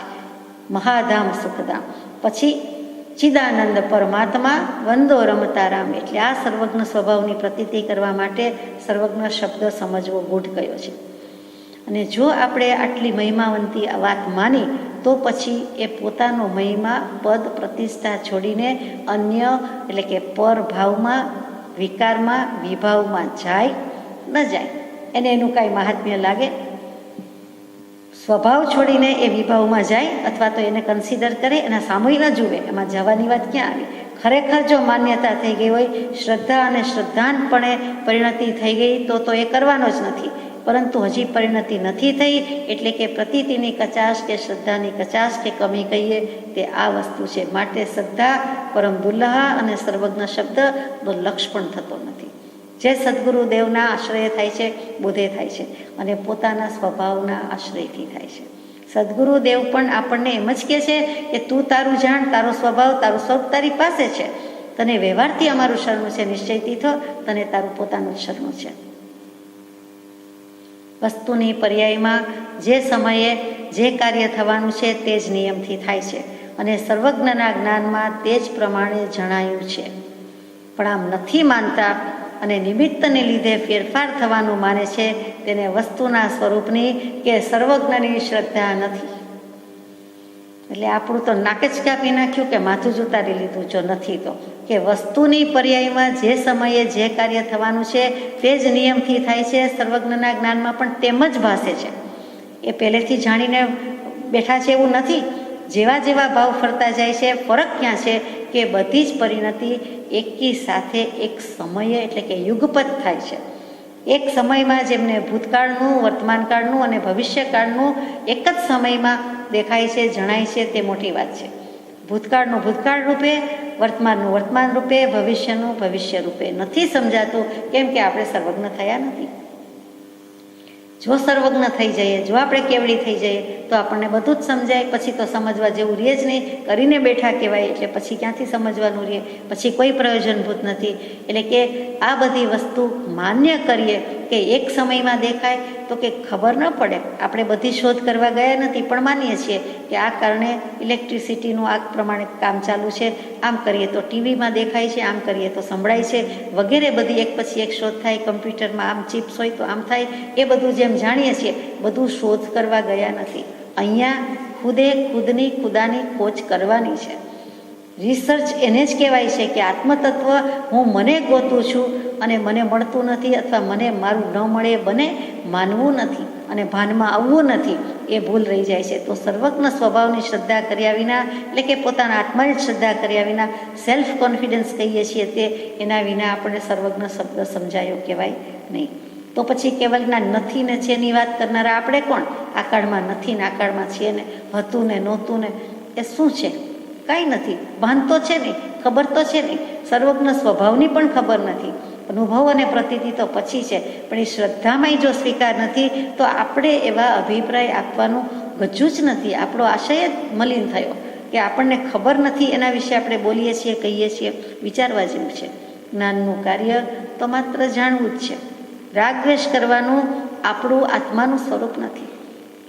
મહાધામ, સુખધામ. પછી ચિદાનંદ પરમાત્મા, વંદો રમતા રામ. એટલે આ સર્વજ્ઞ સ્વભાવની પ્રતીતિ કરવા માટે સર્વજ્ઞ શબ્દ સમજવો ગૂઢ કયો છે. અને જો આપણે આટલી મહિમાવંતી વાત માની તો પછી એ પોતાનો મહિમા, પદ, પ્રતિષ્ઠા છોડીને અન્ય એટલે કે પર ભાવમાં, વિકારમાં, વિભાવમાં જાય ન જાય. એને એનું કાંઈ મહાત્મ્ય લાગે. સ્વભાવ છોડીને એ વિભાવમાં જાય, અથવા તો એને કન્સિડર કરે, એના સામૂહિક ન જુએ. એમાં જવાની વાત ક્યાં આવી? ખરેખર જો માન્યતા થઈ ગઈ હોય, શ્રદ્ધા અને શ્રદ્ધાનપણે પરિણતિ થઈ ગઈ તો એ કરવાનો જ નથી. પરંતુ હજી પરિણતિ નથી થઈ, એટલે કે પ્રતીતિની કચાશ કે શ્રદ્ધાની કચાશ કે કમી કહીએ તે આ વસ્તુ છે. માટે શ્રદ્ધા પરમ દુર્લભા અને સર્વજ્ઞ શબ્દનો લક્ષ પણ થતો નથી. જે સદગુરુદેવના આશ્રય થાય છે, બોધે થાય છે, અને પોતાના સ્વભાવના આશ્રયથી થાય છે. સદગુરુદેવ પણ આપણને એમ જ કહે છે કે તું તારું જાણ, તારો સ્વભાવ, તારું સ્વરૂપ તારી પાસે છે. તને વ્યવહારથી અમારું શરણું છે, નિશ્ચયથી થો, તને તારું પોતાનું જ શરણું છે. વસ્તુની પર્યાયમાં જે સમયે જે કાર્ય થવાનું છે તે જ નિયમથી થાય છે અને સર્વજ્ઞના જ્ઞાનમાં તે જ પ્રમાણે જણાયું છે. પણ આમ નથી માનતા અને નિમિત્તને લીધે ફેરફાર થવાનું માને છે તેને વસ્તુના સ્વરૂપની કે સર્વજ્ઞની શ્રદ્ધા નથી. એટલે આપણું તો નાકે જ કાપી નાખ્યું કે માથું જ ઉતારી લીધું જો નથી તો, કે વસ્તુની પર્યાયમાં જે સમયે જે કાર્ય થવાનું છે તે જ નિયમથી થાય છે. સર્વજ્ઞના જ્ઞાનમાં પણ તેમ જ ભાસે છે. એ પહેલેથી જાણીને બેઠા છે એવું નથી. જેવા જેવા ભાવ ફરતા જાય છે, ફરક ક્યાં છે કે બધી જ પરિણતિ એકી સાથે એક સમયે એટલે કે યુગપત થાય છે. એક સમયમાં જેમને ભૂતકાળનું, વર્તમાનકાળનું અને ભવિષ્યકાળનું એક જ સમયમાં દેખાય છે, જણાય છે, તે મોટી વાત છે. ભૂતકાળનું ભૂતકાળ રૂપે, વર્તમાનનું વર્તમાન રૂપે, ભવિષ્યનું ભવિષ્ય રૂપે નથી સમજાતું. કેમ કે આપણે સર્વજ્ઞ થયા નથી. જો સર્વજ્ઞ થઈ જઈએ, જો આપણે કેવડી થઈ જઈએ તો આપણને બધું જ સમજાય. પછી તો સમજવા જેવું રહે જ નહીં. કરીને બેઠા કહેવાય એટલે પછી ક્યાંથી સમજવાનું રહે? પછી કોઈ પ્રયોજનભૂત નથી. એટલે કે આ બધી વસ્તુ માન્ય કરીએ કે એક સમયમાં દેખાય તો કે ખબર ન પડે. આપણે બધી શોધ કરવા ગયા નથી, પણ માનીએ છીએ કે આ કારણે ઇલેક્ટ્રિસિટીનું આ પ્રમાણે કામ ચાલુ છે, આમ કરીએ તો ટીવીમાં દેખાય છે, આમ કરીએ તો સંભળાય છે, વગેરે બધી એક પછી એક શોધ થાય. કમ્પ્યુટરમાં આમ ચિપ્સ હોય તો આમ થાય. એ બધું જેમ જાણીએ છીએ, બધું શોધ કરવા ગયા નથી. અહીંયા ખુદે ખુદની ખુદાની ખોજ કરવાની છે. રિસર્ચ એને જ કહેવાય છે કે આત્મતત્વ હું મને ગોતું છું અને મને મળતું નથી, અથવા મને મારું ન મળે બને માનવું નથી અને ભાનમાં આવવું નથી, એ ભૂલ રહી જાય છે. તો સર્વજ્ઞ સ્વભાવની શ્રદ્ધા કર્યા વિના, એટલે કે પોતાના આત્માની શ્રદ્ધા કર્યા વિના, સેલ્ફ કોન્ફિડન્સ કહીએ છીએ તે, એના વિના આપણે સર્વજ્ઞ શબ્દ સમજાયો કહેવાય નહીં. તો પછી કેવલ જ્ઞાન નથી ને છેની વાત કરનારા આપણે કોણ? આ કાળમાં નથી ને આ કાળમાં છે ને, હતું ને નહોતું ને, એ શું છે? કાંઈ નથી. ભાન તો છે નહીં, ખબર તો છે નહીં. સર્વજ્ઞ સ્વભાવની પણ ખબર નથી. અનુભવ અને પ્રતીતિ તો પછી છે, પણ એ શ્રદ્ધામાંય જો સ્વીકાર નથી તો આપણે એવા અભિપ્રાય આપવાનું ગજું જ નથી. આપણો આશય જ મલિન થયો કે આપણને ખબર નથી એના વિશે આપણે બોલીએ છીએ, કહીએ છીએ. વિચારવા જેવું છે. જ્ઞાનનું કાર્ય તો માત્ર જાણવું જ છે. રાગ દ્વેષ કરવાનું આપણું આત્માનું સ્વરૂપ નથી.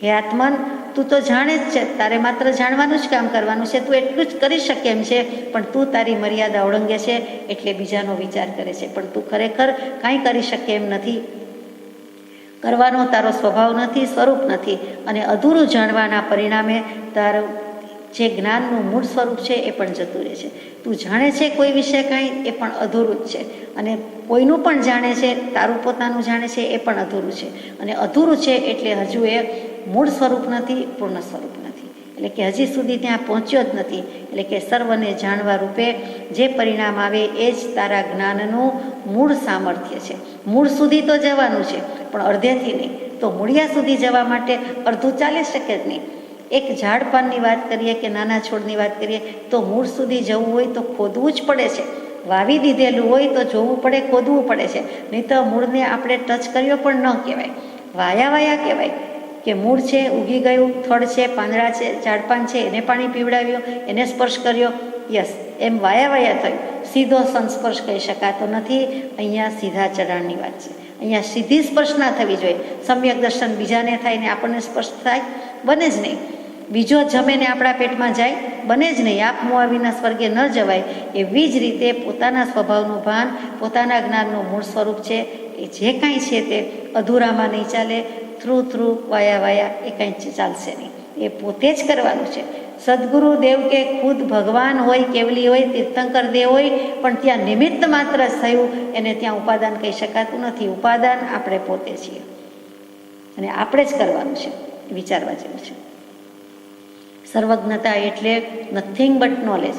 હે આત્મન, તું તો જાણે જ છે, તારે માત્ર જાણવાનું જ કામ કરવાનું છે. તું એટલું જ કરી શકે એમ છે, પણ તું તારી મર્યાદા ઓળંગે છે એટલે બીજાનો વિચાર કરે છે. પણ તું ખરેખર કાંઈ કરી શકે એમ નથી. કરવાનો તારો સ્વભાવ નથી, સ્વરૂપ નથી. અને અધૂરું જાણવાના પરિણામે તારું જે જ્ઞાનનું મૂળ સ્વરૂપ છે એ પણ જતું રહે છે. તું જાણે છે કોઈ વિશે કાંઈ, એ પણ અધૂરું જ છે. અને કોઈનું પણ જાણે છે, તારું પોતાનું જાણે છે, એ પણ અધૂરું છે. અને અધૂરું છે એટલે હજુ એ મૂળ સ્વરૂપ નથી, પૂર્ણ સ્વરૂપ નથી. એટલે કે હજી સુધી ત્યાં પહોંચ્યો જ નથી. એટલે કે સર્વને જાણવા રૂપે જે પરિણામ આવે એ જ તારા જ્ઞાનનું મૂળ સામર્થ્ય છે. મૂળ સુધી તો જવાનું છે, પણ અડધેથી નહીં. તો મૂળિયા સુધી જવા માટે અડધું ચાલી શકે જ નહીં. એક ઝાડ પાનની વાત કરીએ કે નાના છોડની વાત કરીએ તો મૂળ સુધી જવું હોય તો ખોદવું જ પડે છે. વાવી દીધેલું હોય તો જોવું પડે, ખોદવું પડે છે. નહીં તો મૂળને આપણે ટચ કર્યો પણ ન કહેવાય, વાયા વાયા કહેવાય. કે મૂળ છે, ઉગી ગયું, થડ છે, પાંદડા છે, ઝાડપાન છે, એને પાણી પીવડાવ્યું, એને સ્પર્શ કર્યો, યસ, એમ વાયા વાયા થયું. સીધો સંસ્પર્શ કહી શકાતો નથી. અહીંયા સીધા ચઢાણની વાત છે. અહીંયા સીધી સ્પર્શ ના થવી જોઈએ. સમ્યક દર્શન બીજાને થાય ને આપણને સ્પર્શ થાય, બને જ નહીં. બીજો જમે ને આપણા પેટમાં જાય, બને જ નહીં. આપ મુઆ વિના સ્વર્ગે ન જવાય. એવી જ રીતે પોતાના સ્વભાવનું ભાન, પોતાના જ્ઞાનનું મૂળ સ્વરૂપ છે એ જે કાંઈ છે તે અધૂરામાં નહીં ચાલે. થ્રુ વાયા વાયા એ કાંઈ ચાલશે નહીં. એ પોતે જ કરવાનું છે. સદગુરુ દેવ કે ખુદ ભગવાન હોય, કેવલી હોય, તીર્થંકર દેવ હોય, પણ ત્યાં નિમિત્ત માત્ર થયું, એને ત્યાં ઉપાદાન કહી શકાતું નથી. ઉપાદાન આપણે પોતે છીએ અને આપણે જ કરવાનું છે. વિચારવા જેવું છે. સર્વજ્ઞતા એટલે nothing but knowledge.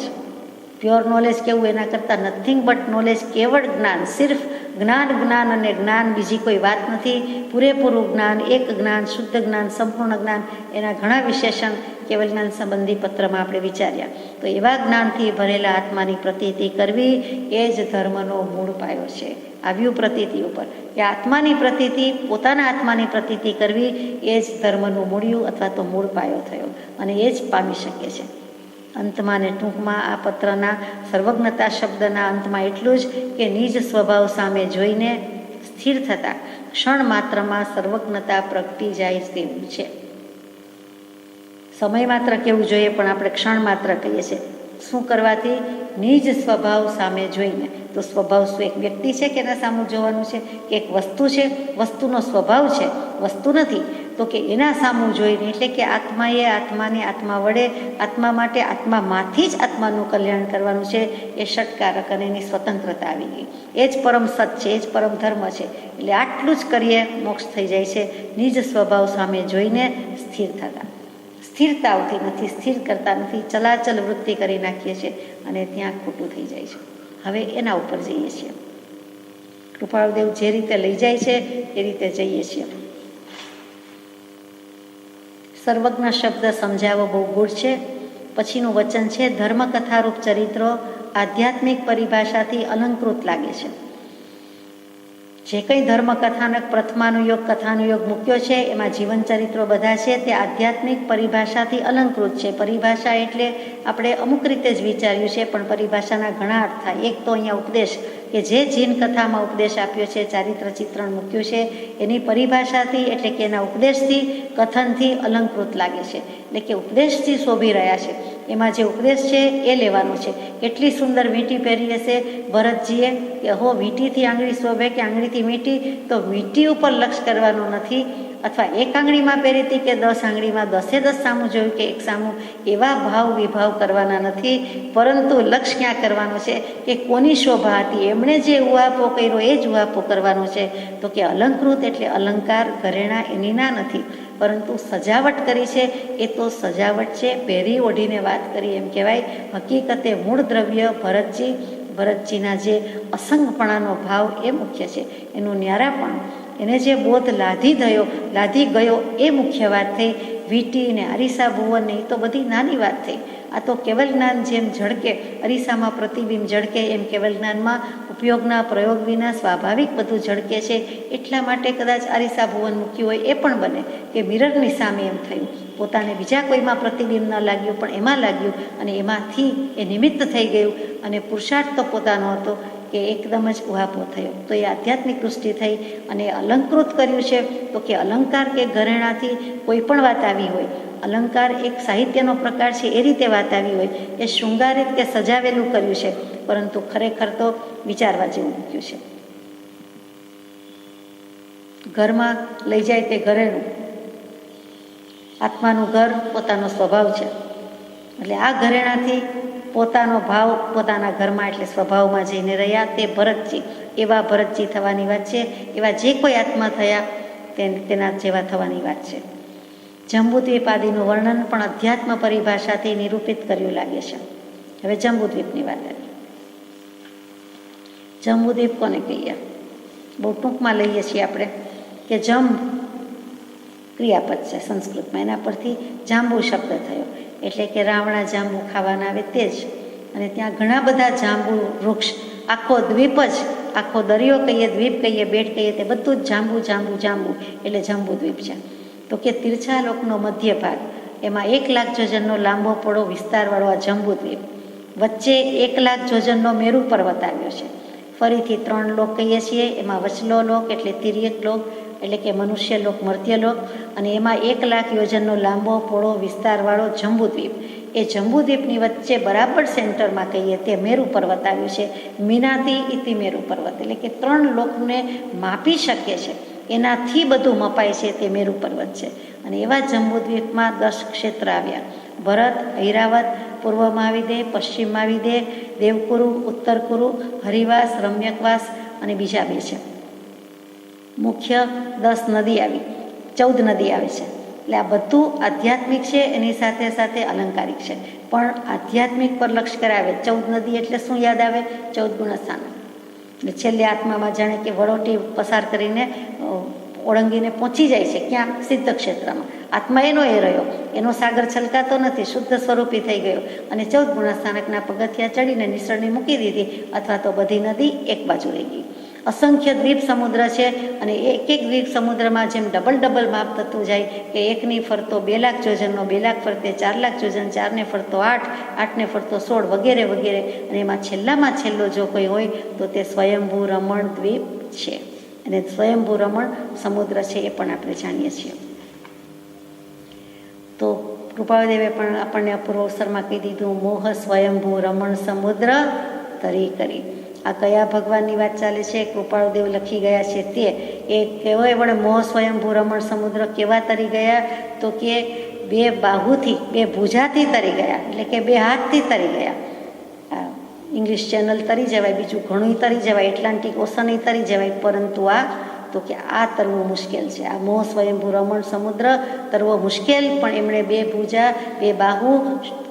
Pure knowledge કેવું? એના કરતાં નથિંગ બટ નોલેજ, કેવળ જ્ઞાન. સિર્ફ જ્ઞાન, જ્ઞાન અને જ્ઞાન, બીજી કોઈ વાત નથી. પૂરેપૂરું જ્ઞાન, એક જ્ઞાન, શુદ્ધ જ્ઞાન, સંપૂર્ણ જ્ઞાન. એના ઘણા વિશેષણ કેવલ જ્ઞાન સંબંધી પત્રમાં આપણે વિચાર્યા. તો એવા જ્ઞાનથી ભરેલા આત્માની પ્રતીતિ કરવી એ જ ધર્મનો મૂળ પાયો છે. આવ્યું પ્રતીતિ ઉપર કે આત્માની પ્રતીતિ, પોતાના આત્માની પ્રતીતિ કરવી એ જ ધર્મનું મૂળિયું અથવા તો મૂળ પાયો થયો અને એ જ પામી શકે છે. અંતમાં ને ટૂંકમાં આ પત્રના સર્વજ્ઞતા શબ્દના અંતમાં એટલું જ કે નિજ સ્વભાવ સામે જોઈને સ્થિર થતાં ક્ષણ માત્રમાં સર્વજ્ઞતા પ્રગટી જાય તેવું છે. સમય માત્ર કેવું જોઈએ, પણ આપણે ક્ષણ માત્ર કહીએ છીએ. શું કરવાથી? નિજ સ્વભાવ સામે જોઈને. તો સ્વભાવ શું એક વ્યક્તિ છે કે એના સામું જોવાનું છે, કે એક વસ્તુ છે? વસ્તુનો સ્વભાવ છે, વસ્તુ નથી. તો કે એના સામું જોઈને, એટલે કે આત્માએ આત્માને આત્મા વડે, આત્મા માટે આત્મામાંથી જ આત્માનું કલ્યાણ કરવાનું છે. એ ષટકારક અને એની સ્વતંત્રતા આવી ગઈ. એ જ પરમ સત છે, એ જ પરમ ધર્મ છે. એટલે આટલું જ કરીએ મોક્ષ થઈ જાય છે. નિજ સ્વભાવ સામે જોઈને સ્થિર થતા. સ્થિરતા આવતી નથી, સ્થિર કરતા નથી, ચલાચલ વૃત્તિ કરી નાખીએ છીએ અને ત્યાં ખોટું થઈ જાય છે. હવે એના ઉપર જઈએ છીએ. કૃપાળુદેવ જે રીતે લઈ જાય છે એ રીતે જઈએ છીએ. સર્વજ્ઞ શબ્દ સમજાવવો બહુ ગૂઢ છે. પછીનું વચન છે, ધર્મકથારૂપ ચરિત્રો આધ્યાત્મિક પરિભાષાથી અલંકૃત લાગે છે. જે કંઈ ધર્મકથાનક પ્રથમાનુયોગ કથાનુયોગ મૂક્યો છે એમાં જીવન ચરિત્રો બધા છે તે આધ્યાત્મિક પરિભાષાથી અલંકૃત છે. પરિભાષા એટલે આપણે અમુક રીતે જ વિચાર્યું છે, પણ પરિભાષાના ઘણા અર્થ થાય. એક તો અહીંયા ઉપદેશ, કે જે જીન કથામાં ઉપદેશ આપ્યો છે, ચારિત્ર ચિત્રણ મૂક્યું છે, એની પરિભાષાથી એટલે કે એના ઉપદેશથી, કથનથી અલંકૃત લાગે છે. એટલે કે ઉપદેશથી શોભી રહ્યા છે. એમાં જે ઉપદેશ છે એ લેવાનો છે. કેટલી સુંદર વીંટી પહેરી હશે ભરતજીએ, કે હો વીંટીથી આંગળી શોભે કે આંગળીથી વીંટી, તો વીંટી ઉપર લક્ષ કરવાનું નથી, અથવા એક આંગળીમાં પહેરી હતી કે 10 આંગળીમાં 10 સામું જોયું કે એક સામું, એવા ભાવ વિભાવ કરવાના નથી. પરંતુ લક્ષ ક્યાં કરવાનું છે કે કોની શોભા હતી, એમણે જે ઉહાપો કર્યો એ જ ઉહાપો કરવાનો છે. તો કે અલંકૃત એટલે અલંકાર, ઘરેણા એની ના નથી, પરંતુ સજાવટ કરી છે એ તો સજાવટ છે. પહેરી ઓઢીને વાત કરી એમ કહેવાય. હકીકતે મૂળ દ્રવ્ય ભરતજીના જે અસંગપણાનો ભાવ એ મુખ્ય છે. એનું ન્યારાપણું, એને જે બોધ લાધી ગયો એ મુખ્ય વાત થઈ. વીંટી ને અરીસા ભુવન ને એ તો બધી નાની વાત થઈ. આ તો કેવલ જ્ઞાન જેમ ઝળકે, અરીસામાં પ્રતિબિંબ ઝળકે, એમ કેવલ જ્ઞાનમાં ઉપયોગના પ્રયોગ વિના સ્વાભાવિક બધું ઝળકે છે. એટલા માટે કદાચ અરીસા ભુવન મૂક્યું હોય એ પણ બને, કે મિરરની સામે એમ થયું, પોતાને બીજા કોઈમાં પ્રતિબિંબ ન લાગ્યું પણ એમાં લાગ્યું, અને એમાંથી એ નિમિત્ત થઈ ગયું, અને પુરુષાર્થ તો પોતાનો હતો કે એકદમ જ ઉહાપો થયો. તો એ આધ્યાત્મિક દૃષ્ટિ થઈ. અને અલંકૃત કર્યું છે, તો કે અલંકાર કે ઘરેણાથી કોઈ પણ વાત આવી હોય, અલંકાર એક સાહિત્યનો પ્રકાર છે, એ રીતે વાત આવી હોય, એ શૃંગારિત કે સજાવેલું કર્યું છે, પરંતુ ખરેખર તો વિચારવા જેવું મૂક્યું છે. ઘરમાં લઈ જાય તે ઘરેણું, આત્માનું ઘર પોતાનો સ્વભાવ છે. એટલે આ ઘરેણાથી પોતાનો ભાવ પોતાના ઘરમાં એટલે સ્વભાવમાં જઈને રહ્યા, તે ભરતજી. એવા ભરતજી થવાની વાત છે. એવા જે કોઈ આત્મા થયા તેના જેવા થવાની વાત છે. જંબુદ્વીપ આદિનું વર્ણન પણ અધ્યાત્મ પરિભાષાથી નિરૂપિત કર્યું લાગે છે. હવે જંબુદ્વીપની વાત કરીએ. જંબુદ્વીપ કોને કહીએ? બહુ ટૂંકમાં લઈએ છીએ આપણે, કે જંબ ક્રિયાપદ છે સંસ્કૃતમાં, એના પરથી જાંબુ શબ્દ થયો. એટલે કે રાવણા જાંબુ ખાવાના આવે તે જ. અને ત્યાં ઘણા બધા જાંબુ વૃક્ષ, આખો દ્વીપ જ, આખો દરિયો કહીએ, દ્વીપ કહીએ, બેટ કહીએ, તે બધું જ જાંબુ જાંબુ જાંબુ એટલે જંબુદ્વીપ છે. તો કે તિરછા લોકનો મધ્ય ભાગ, એમાં 1 લાખ જોજનનો લાંબો પડો વિસ્તારવાળો આ જંબુદ્વીપ, વચ્ચે 1 લાખ જોજનનો મેરુ પર્વત આવ્યો છે. ફરીથી 3 લોક કહીએ છીએ, એમાં વચલો લોક એટલે તિર્યક લોક, એટલે કે મનુષ્ય લોક, મર્ત્ય લોક, અને એમાં 1 લાખ યોજનનો લાંબો પોળો વિસ્તારવાળો જંબુદ્વીપ. એ જંબુદ્વીપની વચ્ચે બરાબર સેન્ટરમાં કહીએ તે મેરુ પર્વત આવ્યું છે. મીનાતી ઇતિ મેરુ પર્વત, એટલે કે 3 લોકને માપી શકે છે, એનાથી બધું મપાય છે તે મેરુ પર્વત છે. અને એવા જંબુદ્વીપમાં 10 ક્ષેત્ર આવ્યા: ભરત, ઐરાવત, પૂર્વમાં આવી દે, પશ્ચિમમાં આવી દે, દેવકુરુ, ઉત્તર કુરુ, હરિવાસ, રમ્યકવાસ, અને બીજા 2 છે. મુખ્ય 10 નદી આવી, 14 નદી આવે છે. એટલે આ બધું આધ્યાત્મિક છે, એની સાથે સાથે અલંકારિક છે. પણ આધ્યાત્મિક પર લક્ષ કરાવે. 14 નદી એટલે શું યાદ આવે? 14 ગુણસ્થાન. એટલે છેલ્લે આત્મામાં જાણે કે વળોટી પસાર કરીને ઓળંગીને પહોંચી જાય છે. ક્યાં? સિદ્ધ ક્ષેત્રમાં. આત્મા એનો એ રહ્યો, એનો સાગર છલકાતો નથી, શુદ્ધ સ્વરૂપી થઈ ગયો અને 14 ગુણસ્થાનકના પગથિયા ચડીને નિસરણી મૂકી દીધી, અથવા તો બધી નદી એક બાજુ રહી ગઈ. અસંખ્ય દ્વીપ સમુદ્ર છે અને એક એક દ્વીપ સમુદ્રમાં જેમ ડબલ માપ થતું જાય કે એકની ફરતો 2 લાખ યોજનનો, 2 લાખ ફરતે 4 લાખ યોજન, 4ને ફરતો 8, 8ને ફરતો 16 વગેરે વગેરે. અને એમાં છેલ્લામાં છેલ્લો જો કોઈ હોય તો તે સ્વયંભૂ રમણ દ્વીપ છે. અને સ્વયંભૂ રમણ સમુદ્ર છે એ પણ આપણે જાણીએ છીએ. તો કૃપાળુદેવે પણ આપણને અપૂર્વ અવસરમાં કહી દીધું, મોહ સ્વયંભૂ રમણ સમુદ્ર તરી કરી. આ કયા ભગવાનની વાત ચાલે છે? કૃપાળુદેવ લખી ગયા છે તે. એ કહેવાય વડે મોહ સ્વયંભૂ રમણ સમુદ્ર કેવા તરી ગયા? તો કે 2 બાહુથી, 2 ભુજાથી તરી ગયા, એટલે કે 2 હાથથી તરી ગયા. ઇંગ્લિશ ચેનલ તરી જવાય, બીજું ઘણું તરી જવાય, એટલાન્ટિક ઓશન તરી જવાય, પરંતુ આ તો કે આ તરવું મુશ્કેલ છે. આ મોહ સ્વયંભૂ રમણ સમુદ્ર તરવો મુશ્કેલ, પણ એમણે 2 ભુજા, 2 બાહુ,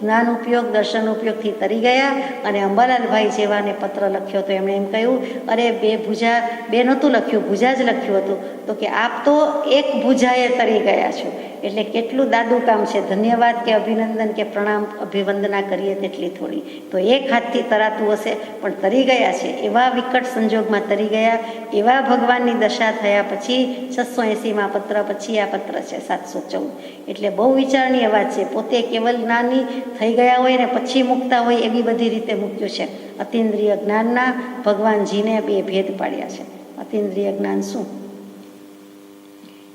જ્ઞાન ઉપયોગ, દર્શન ઉપયોગથી તરી ગયા. અને અંબાલાલભાઈ જેવાને પત્ર લખ્યો તો એમણે એમ કહ્યું, અરે 2 ભુજા, 2 નહોતું લખ્યું, ભુજા જ લખ્યું હતું. તો કે આપ તો 1 ભુજાએ તરી ગયા છો. એટલે કેટલું દાદું કામ છે. ધન્યવાદ કે અભિનંદન કે પ્રણામ અભિવંદના કરીએ તેટલી થોડી. તો 1 હાથથી તરાતું હશે, પણ તરી ગયા છે. એવા વિકટ સંજોગમાં તરી ગયા. એવા ભગવાનની દશા થયા પછી 680માં પત્ર પછી આ પત્ર છે 714. એટલે બહુ વિચારણીય વાત છે. પોતે કેવલ જ્ઞાની થઈ ગયા હોય ને પછી મૂકતા હોય એવી બધી રીતે મૂક્યું છે. અતિન્દ્રિય જ્ઞાનના ભગવાનજીને 2 ભેદ પાડ્યા છે. અતિન્દ્રિય જ્ઞાન શું?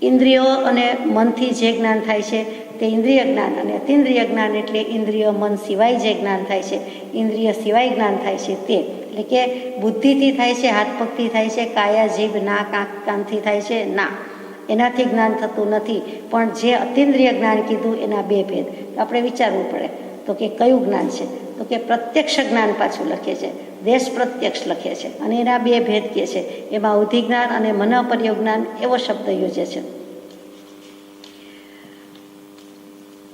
ઇન્દ્રિયો અને મનથી જે જ્ઞાન થાય છે તે ઇન્દ્રિય જ્ઞાન, અને અતિન્દ્રિય જ્ઞાન એટલે ઇન્દ્રિય મન સિવાય જે જ્ઞાન થાય છે, ઇન્દ્રિય સિવાય જ્ઞાન થાય છે તે. એટલે કે બુદ્ધિથી થાય છે, હાથ પગથી થાય છે, કાયા જીભ નાક આંખ કાનથી થાય છે ના, એનાથી જ્ઞાન થતું નથી. પણ જે અતિન્દ્રિય જ્ઞાન કીધું એના 2 ભેદ આપણે વિચારવું પડે. તો કે કયું જ્ઞાન છે? તો કે પ્રત્યક્ષ જ્ઞાન પાછું લખે છે, દેશ પ્રત્યક્ષ લખે છે, અને એના 2 ભેદ કહે છે. એમાં અવધિ જ્ઞાન અને મનોપર્ય જ્ઞાન એવો શબ્દ યોજે છે.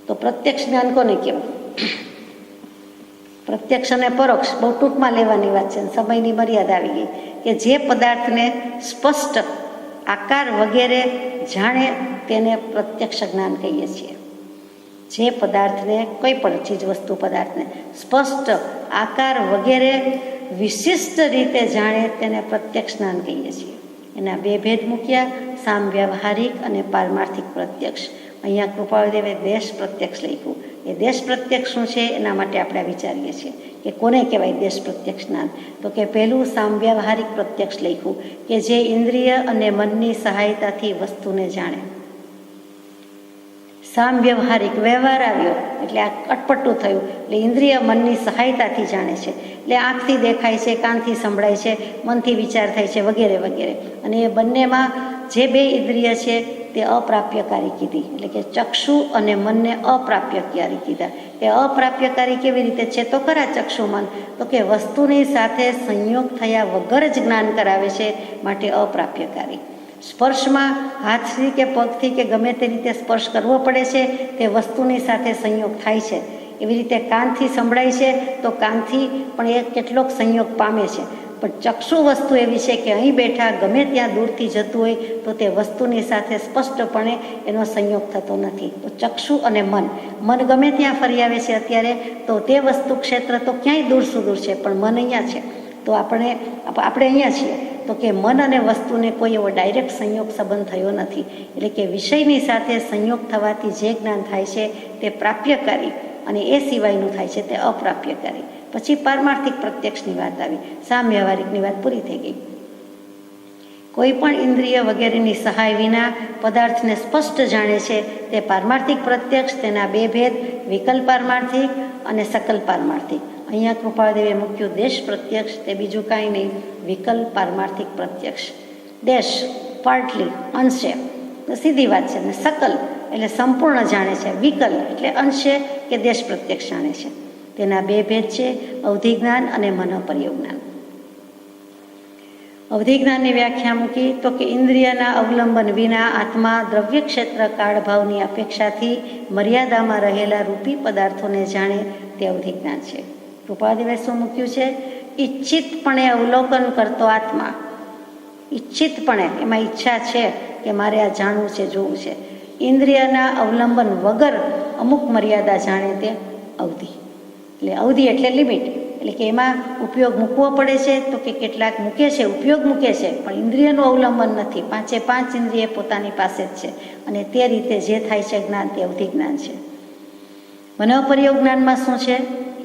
તો પ્રત્યક્ષ જ્ઞાન કોને કહેવાય? પ્રત્યક્ષ અને પરોક્ષ બહુ ટૂંકમાં લેવાની વાત છે, સમયની મર્યાદા આવી ગઈ. કે જે પદાર્થને સ્પષ્ટ આકાર વગેરે જાણે તેને પ્રત્યક્ષ જ્ઞાન કહીએ છીએ. જે પદાર્થને, કોઈ પણ ચીજ વસ્તુ પદાર્થને સ્પષ્ટ આકાર વગેરે વિશિષ્ટ રીતે જાણે તેને પ્રત્યક્ષ જ્ઞાન કહીએ છીએ. એના 2 ભેદ મૂક્યા, સામ વ્યવહારિક અને પારમાર્થિક પ્રત્યક્ષ. અહીંયા કૃપાળુદેવે દેશ પ્રત્યક્ષ લખ્યું. એ દેશ પ્રત્યક્ષ શું છે એના માટે આપણે વિચારીએ છીએ કે કોને કહેવાય દેશ પ્રત્યક્ષ જ્ઞાન? તો કે પહેલું સામ વ્યવહારિક પ્રત્યક્ષ લખ્યું કે જે ઇન્દ્રિય અને મનની સહાયતાથી વસ્તુને જાણે. સામ વ્યવહારિક, વ્યવહાર આવ્યો એટલે આ અટપટું થયું, એટલે ઇન્દ્રિય મનની સહાયતાથી જાણે છે. એટલે આંખથી દેખાય છે, કાનથી સંભળાય છે, મનથી વિચાર થાય છે વગેરે વગેરે. અને એ બંનેમાં જે 2 ઇન્દ્રિય છે તે અપ્રાપ્યકારી કીધી. એટલે કે ચક્ષુ અને મનને અપ્રાપ્યકારી કીધા. એ અપ્રાપ્યકારી કેવી રીતે છે? તો ખરા ચક્ષુ મન તો કે વસ્તુની સાથે સંયોગ થયા વગર જ જ્ઞાન કરાવે છે, માટે અપ્રાપ્યકારી. સ્પર્શમાં હાથથી કે પગથી કે ગમે તે રીતે સ્પર્શ કરવો પડે છે, તે વસ્તુની સાથે સંયોગ થાય છે. એવી રીતે કાનથી સંભળાય છે તો કાનથી પણ એ કેટલોક સંયોગ પામે છે. પણ ચક્ષુ વસ્તુ એવી છે કે અહીં બેઠા ગમે ત્યાં દૂરથી જતું હોય તો તે વસ્તુની સાથે સ્પષ્ટપણે એનો સંયોગ થતો નથી. તો ચક્ષુ અને મન ગમે ત્યાં ફરી આવે છે અત્યારે, તો તે વસ્તુ ક્ષેત્ર તો ક્યાંય દૂર સુદૂર છે, પણ મન અહીંયા છે. તો આપણે અહીંયા છીએ તો કે મન અને વસ્તુને કોઈ એવો ડાયરેક્ટ સંયોગ સંબંધ થયો નથી. એટલે કે વિષયની સાથે સંયોગ થવાથી જે જ્ઞાન થાય છે તે પ્રાપ્યકારી, અને એ સિવાયનું થાય છે તે અપ્રાપ્યકારી. પછી પારમાર્થિક પ્રત્યક્ષની વાત આવી, સામ વ્યવહારિકની વાત પૂરી થઈ ગઈ. કોઈ પણ ઇન્દ્રિય વગેરેની સહાય વિના પદાર્થને સ્પષ્ટ જાણે છે તે પારમાર્થિક પ્રત્યક્ષ. તેના 2 ભેદ, વિકલ્પ પારમાર્થિક અને સકલ પારમાર્થિક. અહીંયા કૃપાળુદેવે મૂક્યું દેશ પ્રત્યક્ષ, તે બીજું કાંઈ નહીં, વિકલ્પ પારમાર્થિક પ્રત્યક્ષ. દેશ પાર્ટલી, અંશે, સીધી વાત છે. ને સકલ એટલે સંપૂર્ણ જાણે છે, વિકલ એટલે અંશે કે દેશ પ્રત્યક્ષ જાણે છે. તેના 2 ભેદ છે, અવધિ જ્ઞાન અને મનોપર્ય જ્ઞાન. અવધિ જ્ઞાનની વ્યાખ્યા મૂકી તો કે ઇન્દ્રિયના અવલંબન વિના આત્મા દ્રવ્ય ક્ષેત્ર કાળભાવની અપેક્ષાથી મર્યાદામાં રહેલા રૂપી પદાર્થોને જાણે તે અવધિ જ્ઞાન છે. કૃપાળુદેવે શું મૂક્યું છે? ઈચ્છિતપણે અવલોકન કરતો આત્મા. ઈચ્છિતપણે, એમાં ઈચ્છા છે કે મારે આ જાણવું છે, જોવું છે. ઇન્દ્રિયના અવલંબન વગર અમુક મર્યાદા જાણે તે અવધિ. એટલે અવધિ એટલે લિમિટ, એટલે કે એમાં ઉપયોગ મૂકવો પડે છે તો કે કેટલાક મૂકે છે, ઉપયોગ મૂકે છે, પણ ઇન્દ્રિયનું અવલંબન નથી. 5 ઇન્દ્રિય પોતાની પાસે જ છે અને તે રીતે જે થાય છે જ્ઞાન તે અવધિ જ્ઞાન છે. મનોપર્યોગ જ્ઞાનમાં શું છે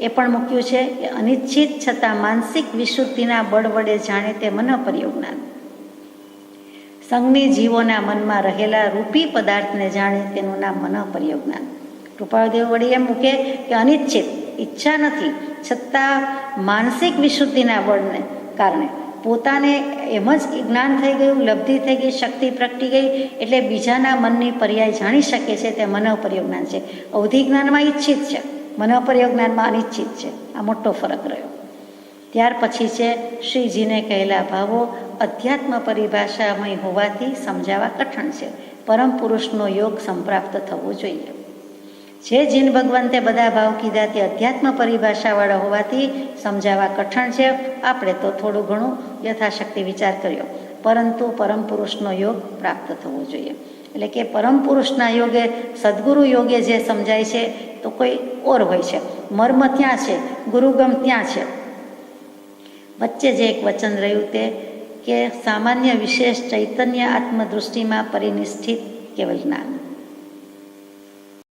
એ પણ મૂક્યું છે કે અનિચ્છિત છતાં માનસિક વિશુદ્ધિના બળ વડે જાણે તે મનોપર્યોગ જ્ઞાન. સંગની જીવોના મનમાં રહેલા રૂપી પદાર્થને જાણે તેનું નામ મનોપર્યોગ જ્ઞાન. કૃપાળદેવ વળી એમ મૂકે કે અનિચ્છિત, ઈચ્છા નથી છતાં માનસિક વિશુદ્ધિના બળને કારણે પોતાને એમ જ જ્ઞાન થઈ ગયું, લબ્ધિ થઈ ગઈ, શક્તિ પ્રગટી ગઈ, એટલે બીજાના મનની પર્યાય જાણી શકે છે તે મનોપર્યોગ જ્ઞાન છે. અવધિ જ્ઞાનમાં ઈચ્છિત છે, મનોપર્યોગ જ્ઞાનમાં અનિચ્છિત છે. આ મોટો ફરક રહ્યો. ત્યાર પછી છે શ્રીજીને કહેલા ભાવો અધ્યાત્મ પરિભાષામય હોવાથી સમજાવવા કઠણ છે. પરમ પુરુષનો યોગ સંપ્રાપ્ત થવો જોઈએ. જે જીન ભગવંતે બધા ભાવ કીધા તે અધ્યાત્મ પરિભાષાવાળા હોવાથી સમજાવવા કઠણ છે. આપણે તો થોડું ઘણું યથાશક્તિ વિચાર કર્યો, પરંતુ પરમ પુરુષનો યોગ પ્રાપ્ત થવો જોઈએ. એટલે કે પરમ પુરુષના યોગે, સદગુરુ યોગે જે સમજાય છે તો કોઈ ઓર હોય છે, મર્મ ત્યાં છે, ગુરુગમ ત્યાં છે. વચ્ચે જે એક વચન રહ્યું તે કે સામાન્ય વિશેષ ચૈતન્ય આત્મદૃષ્ટિમાં પરિનિષ્ઠિત કેવલ જ્ઞાન.